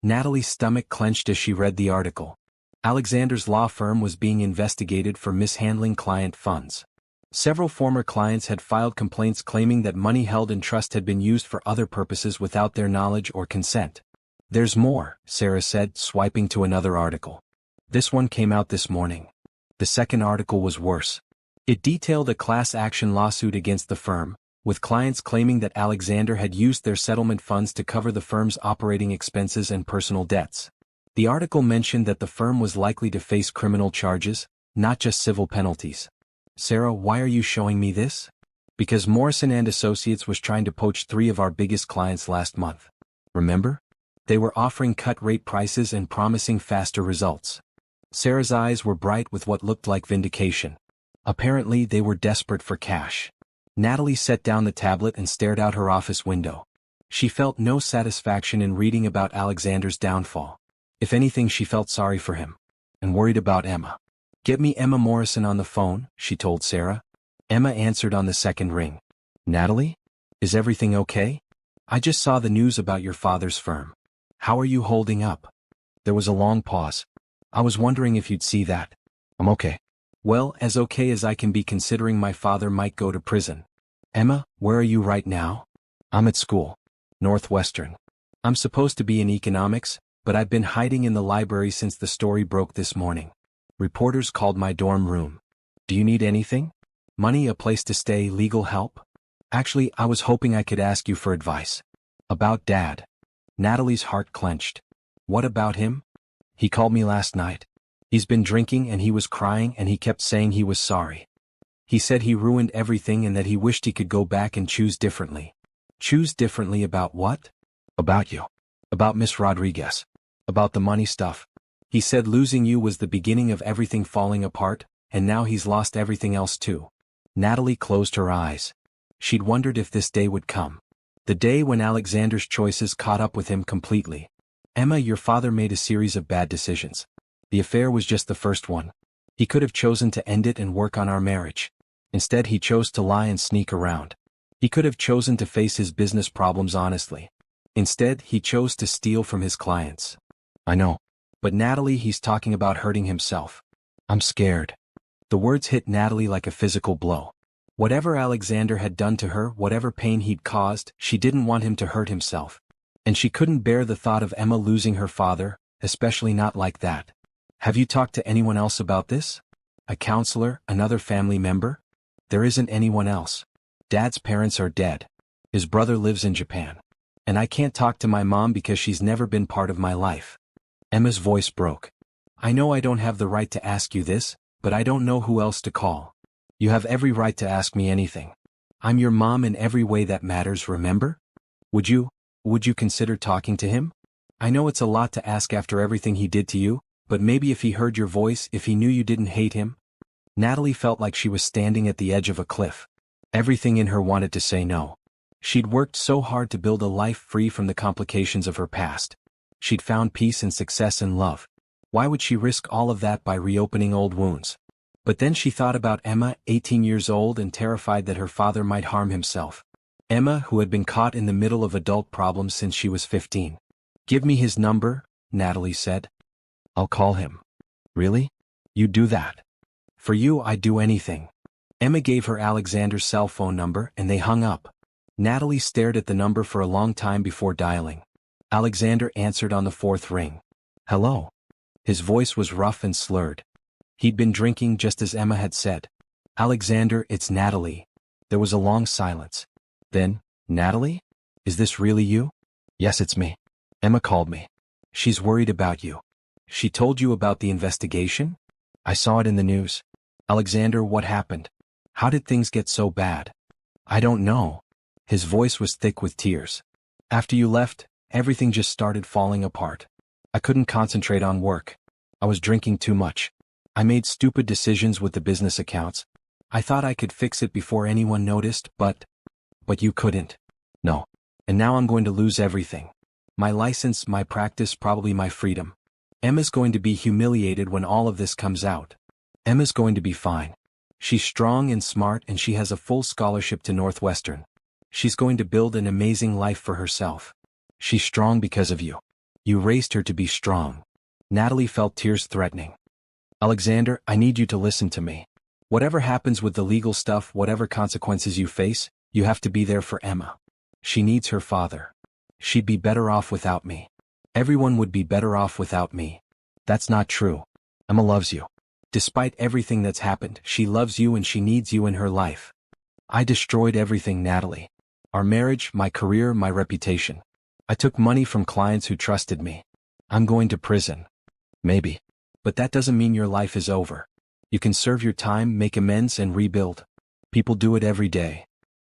[SPEAKER 1] Natalie's stomach clenched as she read the article. Alexander's law firm was being investigated for mishandling client funds. Several former clients had filed complaints claiming that money held in trust had been used for other purposes without their knowledge or consent. "There's more," Sarah said, swiping to another article. "This one came out this morning." The second article was worse. It detailed a class action lawsuit against the firm, with clients claiming that Alexander had used their settlement funds to cover the firm's operating expenses and personal debts. The article mentioned that the firm was likely to face criminal charges, not just civil penalties. "Sarah, why are you showing me this?" "Because Morrison and Associates was trying to poach 3 of our biggest clients last month. Remember? They were offering cut-rate prices and promising faster results." Sarah's eyes were bright with what looked like vindication. Apparently they were desperate for cash. Natalie set down the tablet and stared out her office window. She felt no satisfaction in reading about Alexander's downfall. If anything, she felt sorry for him. And worried about Emma. "Get me Emma Morrison on the phone," she told Sarah. Emma answered on the second ring. "Natalie? Is everything okay? I just saw the news about your father's firm. How are you holding up?" There was a long pause. "I was wondering if you'd see that." "I'm okay." "Well, as okay as I can be considering my father might go to prison." "Emma, where are you right now?" "I'm at school. Northwestern. I'm supposed to be in economics, but I've been hiding in the library since the story broke this morning. Reporters called my dorm room. Do you need anything? Money, a place to stay, legal help?" "Actually, I was hoping I could ask you for advice." "About Dad." Natalie's heart clenched. "What about him?" "He called me last night. He's been drinking and he was crying and he kept saying he was sorry. He said he ruined everything and that he wished he could go back and choose differently." "Choose differently about what?" "About you. About Miss Rodriguez. About the money stuff. He said losing you was the beginning of everything falling apart, and now he's lost everything else too." Natalie closed her eyes. She'd wondered if this day would come. The day when Alexander's choices caught up with him completely. "Emma, your father made a series of bad decisions. The affair was just the first one. He could have chosen to end it and work on our marriage. Instead, he chose to lie and sneak around. He could have chosen to face his business problems honestly. Instead, he chose to steal from his clients." "I know. But Natalie, he's talking about hurting himself. I'm scared." The words hit Natalie like a physical blow. Whatever Alexander had done to her, whatever pain he'd caused, she didn't want him to hurt himself. And she couldn't bear the thought of Emma losing her father, especially not like that. Have you talked to anyone else about this? A counselor, another family member? There isn't anyone else. Dad's parents are dead. His brother lives in Japan. And I can't talk to my mom because she's never been part of my life. Emma's voice broke. I know I don't have the right to ask you this, but I don't know who else to call. You have every right to ask me anything. I'm your mom in every way that matters, remember? Would you consider talking to him? I know it's a lot to ask after everything he did to you, but maybe if he heard your voice, if he knew you didn't hate him? Natalie felt like she was standing at the edge of a cliff. Everything in her wanted to say no. She'd worked so hard to build a life free from the complications of her past. She'd found peace and success and love. Why would she risk all of that by reopening old wounds? But then she thought about Emma, 18 years old and terrified that her father might harm himself. Emma, who had been caught in the middle of adult problems since she was 15. Give me his number, Natalie said. I'll call him. Really? You'd do that? For you, I'd do anything. Emma gave her Alexander's cell phone number and they hung up. Natalie stared at the number for a long time before dialing. Alexander answered on the fourth ring. Hello. His voice was rough and slurred. He'd been drinking just as Emma had said. Alexander, it's Natalie. There was a long silence. Then, Natalie? Is this really you? Yes, it's me. Emma called me. She's worried about you. She told you about the investigation? I saw it in the news. Alexander, what happened? How did things get so bad? I don't know. His voice was thick with tears. After you left, everything just started falling apart. I couldn't concentrate on work. I was drinking too much. I made stupid decisions with the business accounts. I thought I could fix it before anyone noticed, but you couldn't. No. And now I'm going to lose everything. My license, my practice, probably my freedom. Emma's going to be humiliated when all of this comes out. Emma's going to be fine. She's strong and smart and she has a full scholarship to Northwestern. She's going to build an amazing life for herself. She's strong because of you. You raised her to be strong. Natalie felt tears threatening. Alexander, I need you to listen to me. Whatever happens with the legal stuff, whatever consequences you face, you have to be there for Emma. She needs her father. She'd be better off without me. Everyone would be better off without me. That's not true. Emma loves you. Despite everything that's happened, she loves you and she needs you in her life. I destroyed everything, Natalie. Our marriage, my career, my reputation. I took money from clients who trusted me. I'm going to prison. Maybe. But that doesn't mean your life is over. You can serve your time, make amends, and rebuild. People do it every day.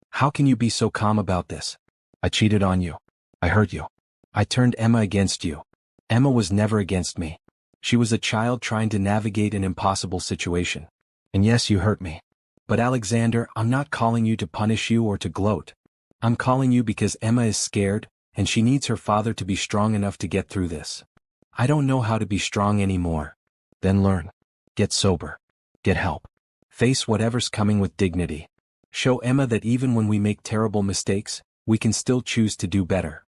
[SPEAKER 1] How can you be so calm about this? I cheated on you. I hurt you. I turned Emma against you. Emma was never against me. She was a child trying to navigate an impossible situation. And yes, you hurt me. But Alexander, I'm not calling you to punish you or to gloat. I'm calling you because Emma is scared, and she needs her father to be strong enough to get through this. I don't know how to be strong anymore. Then learn. Get sober. Get help. Face whatever's coming with dignity. Show Emma that even when we make terrible mistakes, we can still choose to do better.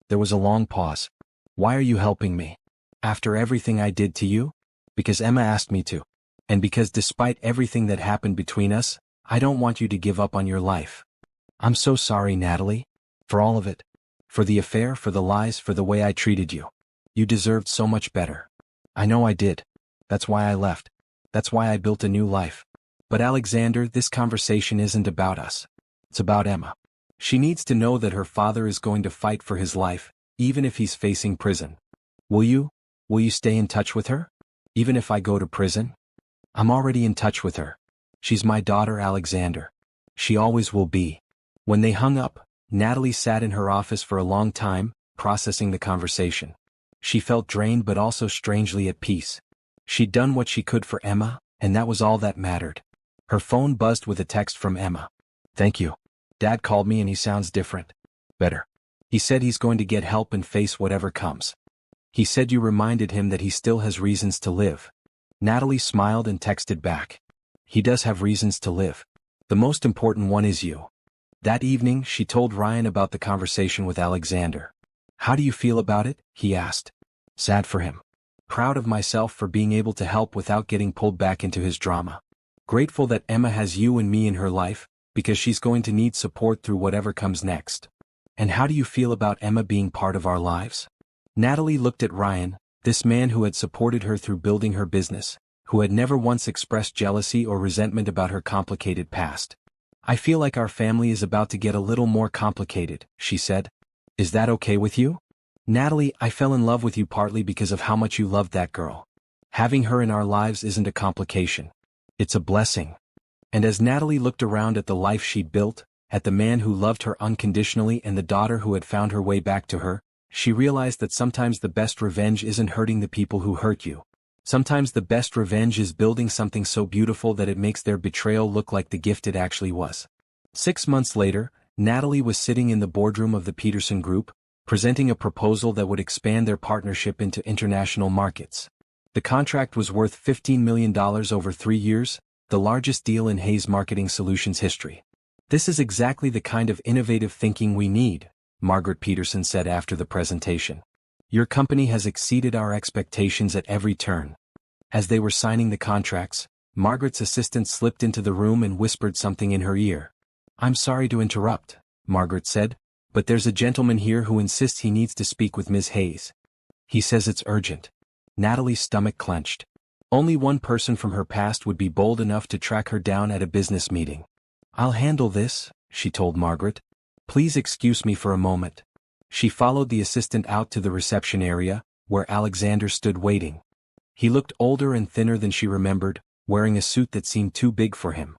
[SPEAKER 1] There was a long pause. Why are you helping me? After everything I did to you? Because Emma asked me to. And because despite everything that happened between us, I don't want you to give up on your life. I'm so sorry, Natalie. For all of it. For the affair, for the lies, for the way I treated you. You deserved so much better. I know I did. That's why I left. That's why I built a new life. But Alexander, this conversation isn't about us. It's about Emma. She needs to know that her father is going to fight for his life, even if he's facing prison. Will you stay in touch with her? Even if I go to prison? I'm already in touch with her. She's my daughter, Alexander. She always will be. When they hung up, Natalie sat in her office for a long time, processing the conversation. She felt drained but also strangely at peace. She'd done what she could for Emma, and that was all that mattered. Her phone buzzed with a text from Emma. Thank you. Dad called me and he sounds different. Better. He said he's going to get help and face whatever comes. He said you reminded him that he still has reasons to live. Natalie smiled and texted back. He does have reasons to live. The most important one is you. That evening, she told Ryan about the conversation with Alexander. How do you feel about it? He asked. Sad for him. Proud of myself for being able to help without getting pulled back into his drama. Grateful that Emma has you and me in her life, because she's going to need support through whatever comes next. And how do you feel about Emma being part of our lives? Natalie looked at Ryan, this man who had supported her through building her business, who had never once expressed jealousy or resentment about her complicated past. I feel like our family is about to get a little more complicated, she said. Is that okay with you? Natalie, I fell in love with you partly because of how much you loved that girl. Having her in our lives isn't a complication. It's a blessing. And as Natalie looked around at the life she'd built, at the man who loved her unconditionally and the daughter who had found her way back to her, she realized that sometimes the best revenge isn't hurting the people who hurt you. Sometimes the best revenge is building something so beautiful that it makes their betrayal look like the gift it actually was. 6 months later, Natalie was sitting in the boardroom of the Peterson Group, presenting a proposal that would expand their partnership into international markets. The contract was worth $15 million over 3 years, the largest deal in Hayes Marketing Solutions history. This is exactly the kind of innovative thinking we need, Margaret Peterson said after the presentation. Your company has exceeded our expectations at every turn. As they were signing the contracts, Margaret's assistant slipped into the room and whispered something in her ear. I'm sorry to interrupt, Margaret said, but there's a gentleman here who insists he needs to speak with Ms. Hayes. He says it's urgent. Natalie's stomach clenched. Only one person from her past would be bold enough to track her down at a business meeting. I'll handle this, she told Margaret. Please excuse me for a moment. She followed the assistant out to the reception area, where Alexander stood waiting. He looked older and thinner than she remembered, wearing a suit that seemed too big for him.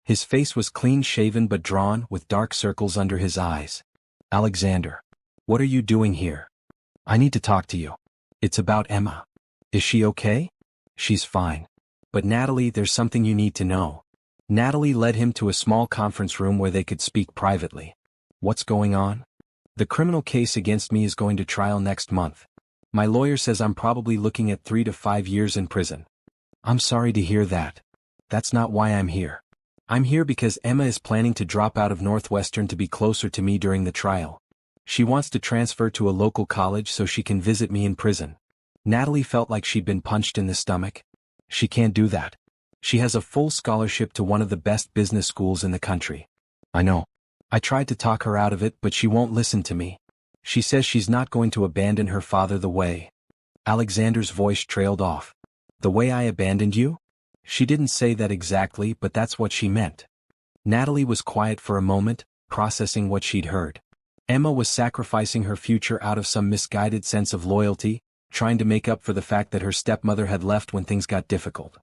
[SPEAKER 1] His face was clean-shaven but drawn, with dark circles under his eyes. Alexander, what are you doing here? I need to talk to you. It's about Emma. Is she okay? She's fine. But Natalie, there's something you need to know. Natalie led him to a small conference room where they could speak privately. What's going on? The criminal case against me is going to trial next month. My lawyer says I'm probably looking at 3 to 5 years in prison. I'm sorry to hear that. That's not why I'm here. I'm here because Emma is planning to drop out of Northwestern to be closer to me during the trial. She wants to transfer to a local college so she can visit me in prison. Natalie felt like she'd been punched in the stomach. She can't do that. She has a full scholarship to one of the best business schools in the country. I know. I tried to talk her out of it, but she won't listen to me. She says she's not going to abandon her father the way. Alexander's voice trailed off. The way I abandoned you? She didn't say that exactly, but that's what she meant. Natalie was quiet for a moment, processing what she'd heard. Emma was sacrificing her future out of some misguided sense of loyalty, trying to make up for the fact that her stepmother had left when things got difficult.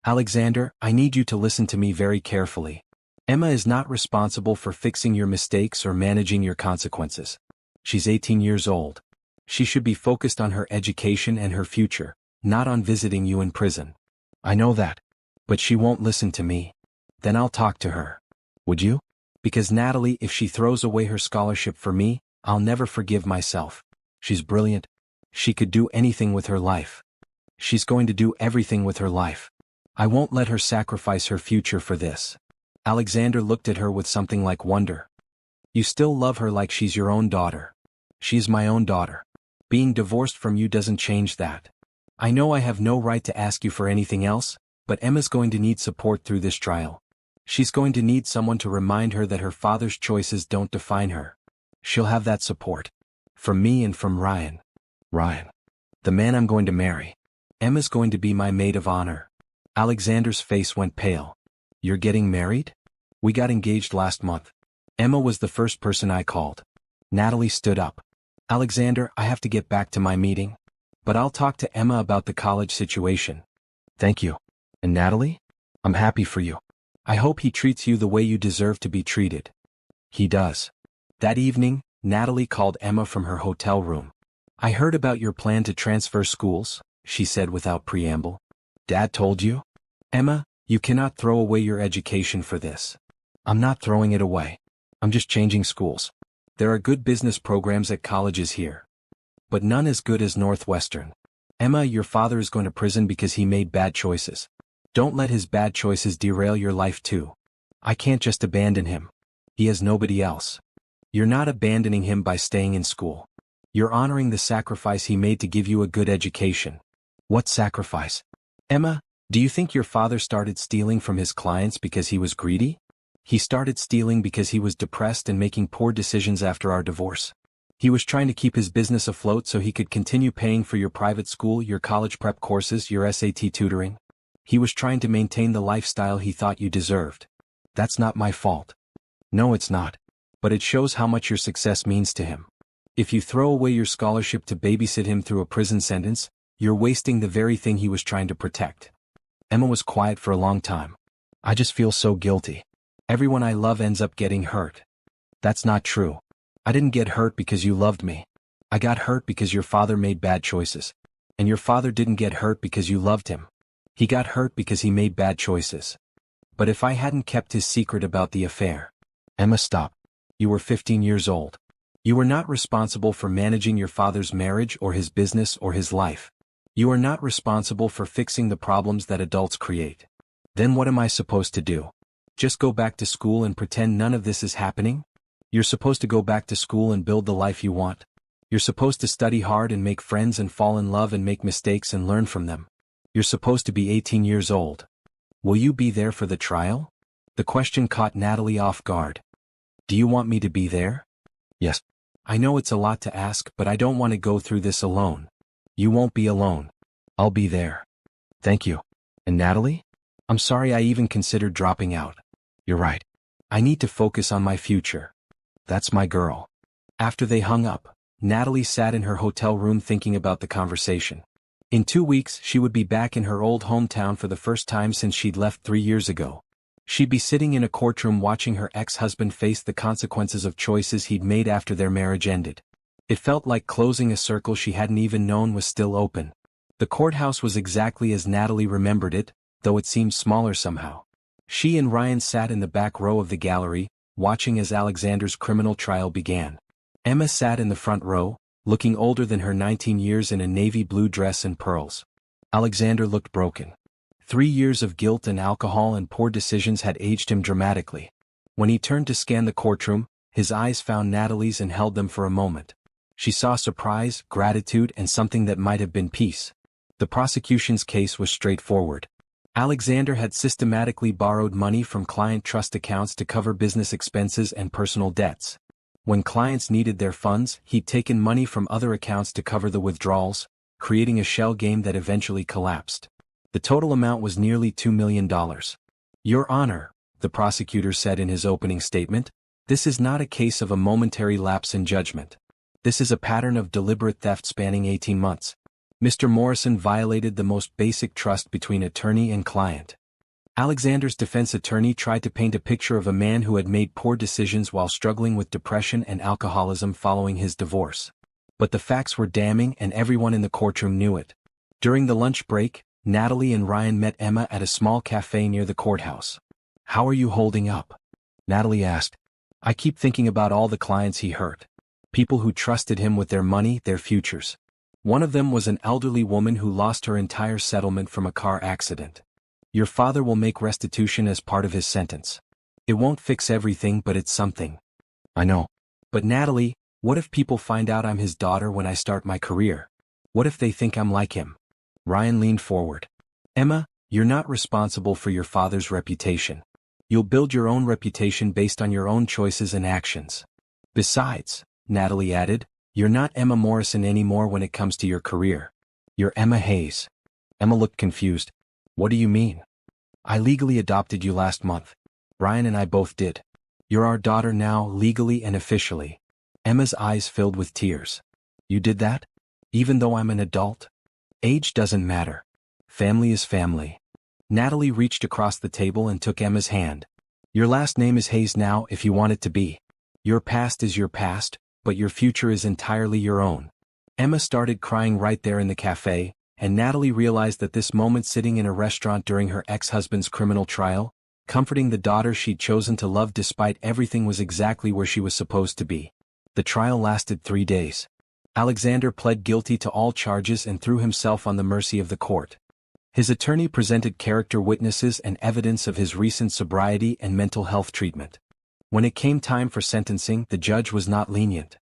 [SPEAKER 1] Alexander, I need you to listen to me very carefully. Emma is not responsible for fixing your mistakes or managing your consequences. She's 18 years old. She should be focused on her education and her future, not on visiting you in prison. I know that. But she won't listen to me. Then I'll talk to her. Would you? Because Natalie, if she throws away her scholarship for me, I'll never forgive myself. She's brilliant. She could do anything with her life. She's going to do everything with her life. I won't let her sacrifice her future for this. Alexander looked at her with something like wonder. You still love her like she's your own daughter. She's my own daughter. Being divorced from you doesn't change that. I know I have no right to ask you for anything else, but Emma's going to need support through this trial. She's going to need someone to remind her that her father's choices don't define her. She'll have that support. From me and from Ryan. Ryan. The man I'm going to marry. Emma's going to be my maid of honor. Alexander's face went pale. You're getting married? We got engaged last month. Emma was the first person I called. Natalie stood up. Alexander, I have to get back to my meeting. But I'll talk to Emma about the college situation. Thank you. And Natalie? I'm happy for you. I hope he treats you the way you deserve to be treated. He does. That evening, Natalie called Emma from her hotel room. I heard about your plan to transfer schools, she said without preamble. Dad told you? Emma, you cannot throw away your education for this. I'm not throwing it away. I'm just changing schools. There are good business programs at colleges here. But none as good as Northwestern. Emma, your father is going to prison because he made bad choices. Don't let his bad choices derail your life too. I can't just abandon him. He has nobody else. You're not abandoning him by staying in school. You're honoring the sacrifice he made to give you a good education. What sacrifice? Emma, do you think your father started stealing from his clients because he was greedy? He started stealing because he was depressed and making poor decisions after our divorce. He was trying to keep his business afloat so he could continue paying for your private school, your college prep courses, your SAT tutoring. He was trying to maintain the lifestyle he thought you deserved. That's not my fault. No, it's not. But it shows how much your success means to him. If you throw away your scholarship to babysit him through a prison sentence, you're wasting the very thing he was trying to protect. Emma was quiet for a long time. I just feel so guilty. Everyone I love ends up getting hurt. That's not true. I didn't get hurt because you loved me. I got hurt because your father made bad choices. And your father didn't get hurt because you loved him. He got hurt because he made bad choices. But if I hadn't kept his secret about the affair... Emma, stop. You were 15 years old. You were not responsible for managing your father's marriage or his business or his life. You are not responsible for fixing the problems that adults create. Then what am I supposed to do? Just go back to school and pretend none of this is happening? You're supposed to go back to school and build the life you want. You're supposed to study hard and make friends and fall in love and make mistakes and learn from them. You're supposed to be 18 years old. Will you be there for the trial? The question caught Natalie off guard. Do you want me to be there? Yes. I know it's a lot to ask, but I don't want to go through this alone. You won't be alone. I'll be there. Thank you. And Natalie? I'm sorry I even considered dropping out. You're right. I need to focus on my future. That's my girl. After they hung up, Natalie sat in her hotel room thinking about the conversation. In 2 weeks she would be back in her old hometown for the first time since she'd left 3 years ago. She'd be sitting in a courtroom watching her ex-husband face the consequences of choices he'd made after their marriage ended. It felt like closing a circle she hadn't even known was still open. The courthouse was exactly as Natalie remembered it, though it seemed smaller somehow. She and Ryan sat in the back row of the gallery, watching as Alexander's criminal trial began. Emma sat in the front row, looking older than her 19 years in a navy blue dress and pearls. Alexander looked broken. 3 years of guilt and alcohol and poor decisions had aged him dramatically. When he turned to scan the courtroom, his eyes found Natalie's and held them for a moment. She saw surprise, gratitude, and something that might have been peace. The prosecution's case was straightforward. Alexander had systematically borrowed money from client trust accounts to cover business expenses and personal debts. When clients needed their funds, he'd taken money from other accounts to cover the withdrawals, creating a shell game that eventually collapsed. The total amount was nearly $2 million. Your Honor, the prosecutor said in his opening statement, this is not a case of a momentary lapse in judgment. This is a pattern of deliberate theft spanning 18 months. Mr. Morrison violated the most basic trust between attorney and client. Alexander's defense attorney tried to paint a picture of a man who had made poor decisions while struggling with depression and alcoholism following his divorce. But the facts were damning and everyone in the courtroom knew it. During the lunch break, Natalie and Ryan met Emma at a small cafe near the courthouse. How are you holding up? Natalie asked. I keep thinking about all the clients he hurt. People who trusted him with their money, their futures. One of them was an elderly woman who lost her entire settlement from a car accident. Your father will make restitution as part of his sentence. It won't fix everything, but it's something. I know. But Natalie, what if people find out I'm his daughter when I start my career? What if they think I'm like him? Ryan leaned forward. Emma, you're not responsible for your father's reputation. You'll build your own reputation based on your own choices and actions. Besides, Natalie added, you're not Emma Morrison anymore when it comes to your career. You're Emma Hayes. Emma looked confused. What do you mean? I legally adopted you last month. Ryan and I both did. You're our daughter now, legally and officially. Emma's eyes filled with tears. You did that? Even though I'm an adult? Age doesn't matter. Family is family. Natalie reached across the table and took Emma's hand. Your last name is Hayes now if you want it to be. Your past is your past, but your future is entirely your own. Emma started crying right there in the cafe, and Natalie realized that this moment sitting in a restaurant during her ex-husband's criminal trial, comforting the daughter she'd chosen to love despite everything, was exactly where she was supposed to be. The trial lasted 3 days. Alexander pled guilty to all charges and threw himself on the mercy of the court. His attorney presented character witnesses and evidence of his recent sobriety and mental health treatment. When it came time for sentencing, the judge was not lenient.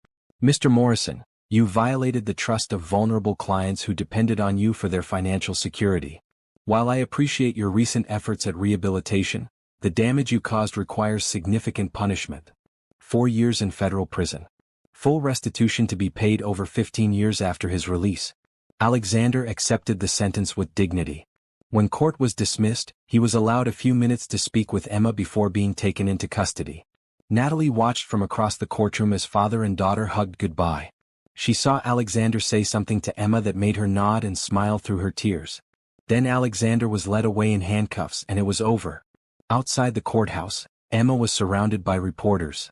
[SPEAKER 1] Mr. Morrison, you violated the trust of vulnerable clients who depended on you for their financial security. While I appreciate your recent efforts at rehabilitation, The damage you caused requires significant punishment. 4 years in federal prison. Full restitution to be paid over 15 years after his release. Alexander accepted the sentence with dignity. When court was dismissed, he was allowed a few minutes to speak with Emma before being taken into custody. Natalie watched from across the courtroom as father and daughter hugged goodbye. She saw Alexander say something to Emma that made her nod and smile through her tears. Then Alexander was led away in handcuffs and it was over. Outside the courthouse, Emma was surrounded by reporters.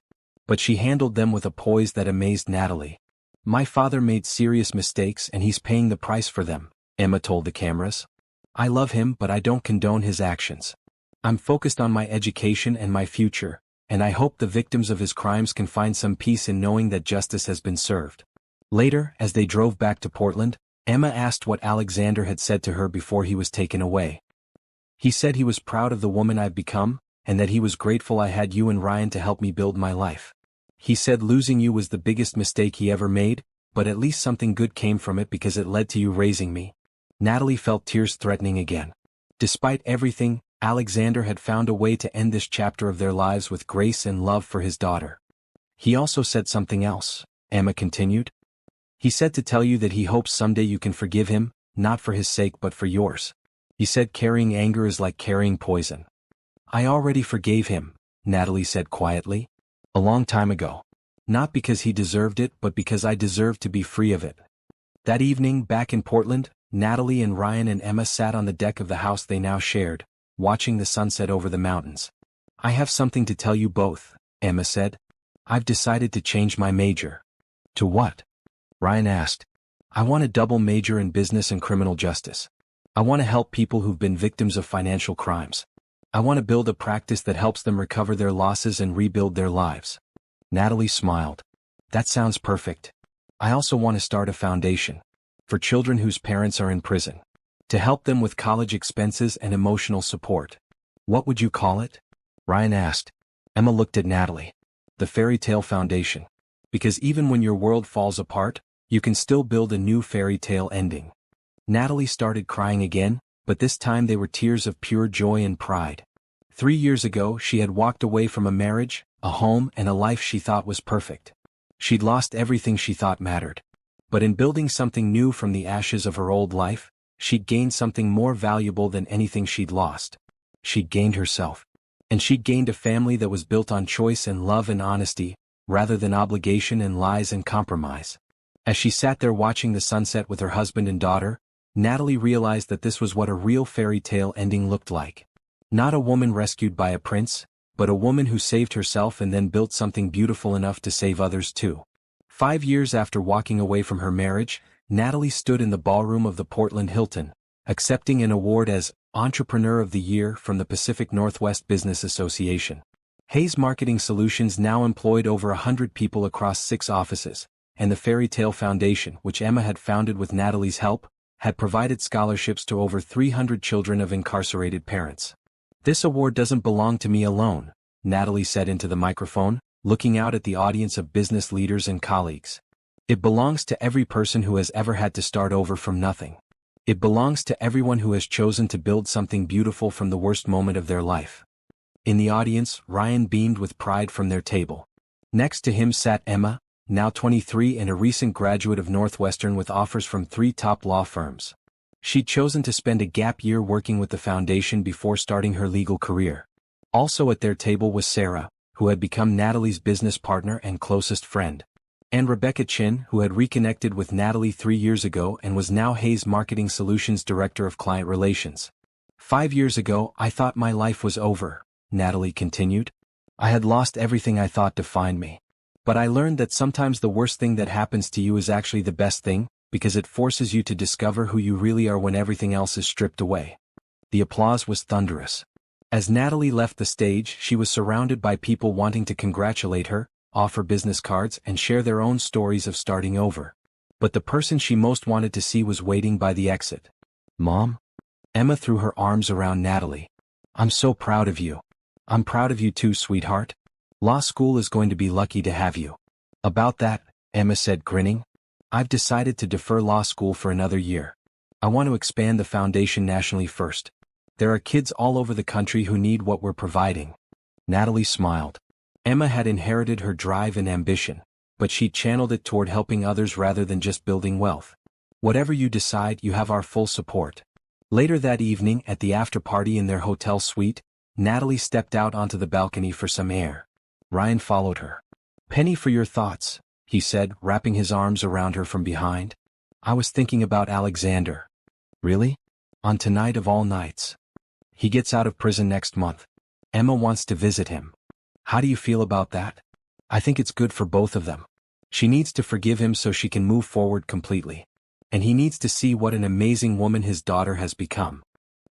[SPEAKER 1] But she handled them with a poise that amazed Natalie. "My father made serious mistakes and he's paying the price for them," Emma told the cameras. "I love him but I don't condone his actions. I'm focused on my education and my future, and I hope the victims of his crimes can find some peace in knowing that justice has been served." Later, as they drove back to Portland, Emma asked what Alexander had said to her before he was taken away. "He said he was proud of the woman I've become, and that he was grateful I had you and Ryan to help me build my life. He said losing you was the biggest mistake he ever made, but at least something good came from it because it led to you raising me." Natalie felt tears threatening again. Despite everything, Alexander had found a way to end this chapter of their lives with grace and love for his daughter. "He also said something else," Emma continued. "He said to tell you that he hopes someday you can forgive him, not for his sake but for yours. He said carrying anger is like carrying poison." "I already forgave him," Natalie said quietly. "A long time ago. Not because he deserved it but because I deserved to be free of it." That evening, back in Portland, Natalie and Ryan and Emma sat on the deck of the house they now shared, watching the sunset over the mountains. "I have something to tell you both," Emma said. "I've decided to change my major." "To what?" Ryan asked. "I want a double major in business and criminal justice. I want to help people who've been victims of financial crimes. I want to build a practice that helps them recover their losses and rebuild their lives." Natalie smiled. "That sounds perfect. I also want to start a foundation for children whose parents are in prison, to help them with college expenses and emotional support." "What would you call it?" Ryan asked. Emma looked at Natalie. "The Fairy Tale Foundation. Because even when your world falls apart, you can still build a new fairy tale ending." Natalie started crying again, but this time they were tears of pure joy and pride. 3 years ago she had walked away from a marriage, a home and a life she thought was perfect. She'd lost everything she thought mattered. But in building something new from the ashes of her old life, she'd gained something more valuable than anything she'd lost. She'd gained herself. And she'd gained a family that was built on choice and love and honesty, rather than obligation and lies and compromise. As she sat there watching the sunset with her husband and daughter, Natalie realized that this was what a real fairy tale ending looked like. Not a woman rescued by a prince, but a woman who saved herself and then built something beautiful enough to save others too. 5 years after walking away from her marriage, Natalie stood in the ballroom of the Portland Hilton, accepting an award as Entrepreneur of the Year from the Pacific Northwest Business Association. Hayes Marketing Solutions now employed over 100 people across 6 offices, and the Fairy Tale Foundation, which Emma had founded with Natalie's help, had provided scholarships to over 300 children of incarcerated parents. "This award doesn't belong to me alone," Natalie said into the microphone, looking out at the audience of business leaders and colleagues. "It belongs to every person who has ever had to start over from nothing. It belongs to everyone who has chosen to build something beautiful from the worst moment of their life." In the audience, Ryan beamed with pride from their table. Next to him sat Emma, now 23 and a recent graduate of Northwestern with offers from 3 top law firms. She'd chosen to spend a gap year working with the foundation before starting her legal career. Also at their table was Sarah, who had become Natalie's business partner and closest friend. And Rebecca Chin, who had reconnected with Natalie 3 years ago and was now Hayes Marketing Solutions Director of Client Relations. 5 years ago, I thought my life was over," Natalie continued. "I had lost everything I thought defined me. But I learned that sometimes the worst thing that happens to you is actually the best thing, because it forces you to discover who you really are when everything else is stripped away." The applause was thunderous. As Natalie left the stage, she was surrounded by people wanting to congratulate her, offer business cards and share their own stories of starting over. But the person she most wanted to see was waiting by the exit. "Mom?" Emma threw her arms around Natalie. "I'm so proud of you. I'm proud of you too, sweetheart. Law school is going to be lucky to have you." "About that," Emma said, grinning, "I've decided to defer law school for another year. I want to expand the foundation nationally first. There are kids all over the country who need what we're providing. Natalie smiled. Emma had inherited her drive and ambition, but she channeled it toward helping others rather than just building wealth. Whatever you decide, you have our full support. Later that evening, at the after-party in their hotel suite, Natalie stepped out onto the balcony for some air. Ryan followed her. "Penny, for your thoughts," he said, wrapping his arms around her from behind. "I was thinking about Alexander." "Really? On tonight of all nights? He gets out of prison next month. Emma wants to visit him. How do you feel about that?" "I think it's good for both of them. She needs to forgive him so she can move forward completely. And he needs to see what an amazing woman his daughter has become."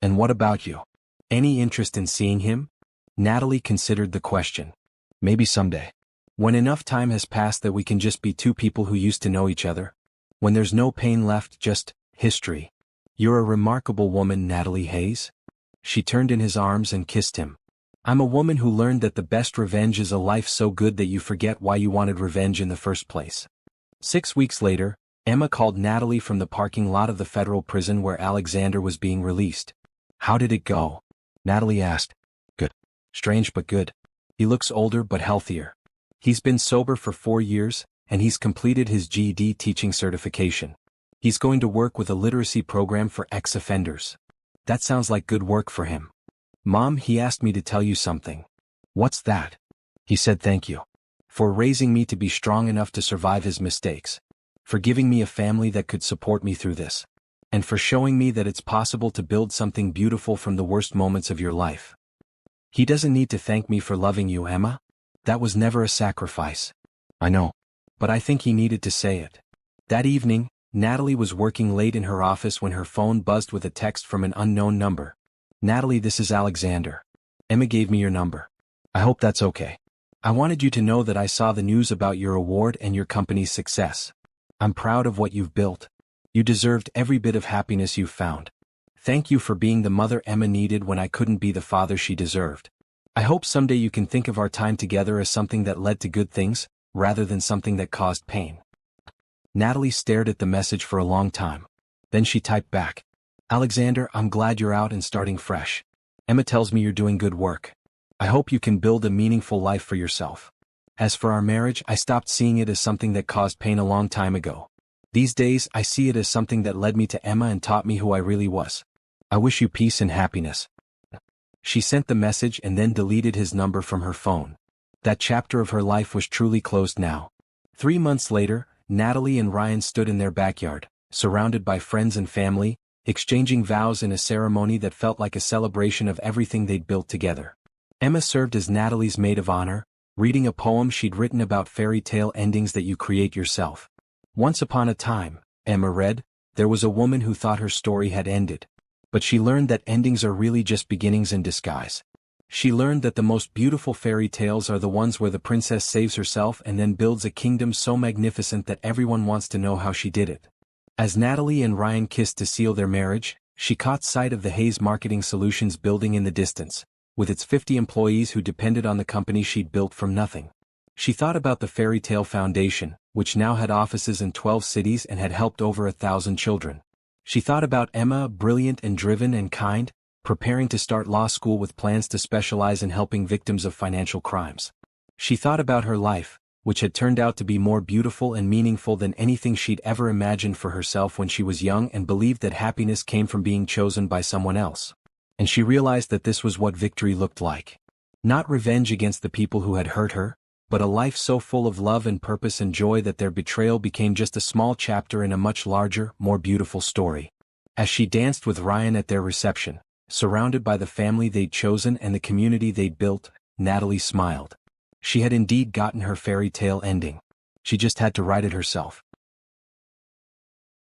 [SPEAKER 1] "And what about you? Any interest in seeing him?" Natalie considered the question. "Maybe someday. When enough time has passed that we can just be two people who used to know each other. When there's no pain left, just history." "You're a remarkable woman, Natalie Hayes." She turned in his arms and kissed him. "I'm a woman who learned that the best revenge is a life so good that you forget why you wanted revenge in the first place." 6 weeks later, Emma called Natalie from the parking lot of the federal prison where Alexander was being released. "How did it go?" Natalie asked. "Good. Strange but good. He looks older but healthier. He's been sober for 4 years, and he's completed his GED teaching certification. He's going to work with a literacy program for ex-offenders. That sounds like good work for him." "Mom, he asked me to tell you something." "What's that?" "He said thank you. For raising me to be strong enough to survive his mistakes. For giving me a family that could support me through this. And for showing me that it's possible to build something beautiful from the worst moments of your life." "He doesn't need to thank me for loving you, Emma. That was never a sacrifice." "I know. But I think he needed to say it." That evening, Natalie was working late in her office when her phone buzzed with a text from an unknown number. "Natalie, this is Alexander. Emma gave me your number. I hope that's okay. I wanted you to know that I saw the news about your award and your company's success. I'm proud of what you've built. You deserved every bit of happiness you've found. Thank you for being the mother Emma needed when I couldn't be the father she deserved. I hope someday you can think of our time together as something that led to good things, rather than something that caused pain." Natalie stared at the message for a long time. Then she typed back. "Alexander, I'm glad you're out and starting fresh. Emma tells me you're doing good work. I hope you can build a meaningful life for yourself. As for our marriage, I stopped seeing it as something that caused pain a long time ago. These days, I see it as something that led me to Emma and taught me who I really was. I wish you peace and happiness." She sent the message and then deleted his number from her phone. That chapter of her life was truly closed now. 3 months later, Natalie and Ryan stood in their backyard, surrounded by friends and family, exchanging vows in a ceremony that felt like a celebration of everything they'd built together. Emma served as Natalie's maid of honor, reading a poem she'd written about fairy tale endings that you create yourself. "Once upon a time," Emma read, "there was a woman who thought her story had ended. But she learned that endings are really just beginnings in disguise. She learned that the most beautiful fairy tales are the ones where the princess saves herself and then builds a kingdom so magnificent that everyone wants to know how she did it." As Natalie and Ryan kissed to seal their marriage, she caught sight of the Hayes Marketing Solutions building in the distance, with its 50 employees who depended on the company she'd built from nothing. She thought about the Fairy Tale Foundation, which now had offices in 12 cities and had helped over 1,000 children. She thought about Emma, brilliant and driven and kind, preparing to start law school with plans to specialize in helping victims of financial crimes. She thought about her life, which had turned out to be more beautiful and meaningful than anything she'd ever imagined for herself when she was young, and believed that happiness came from being chosen by someone else. And she realized that this was what victory looked like. Not revenge against the people who had hurt her, but a life so full of love and purpose and joy that their betrayal became just a small chapter in a much larger, more beautiful story. As she danced with Ryan at their reception, surrounded by the family they'd chosen and the community they'd built, Natalie smiled. She had indeed gotten her fairy tale ending. She just had to write it herself.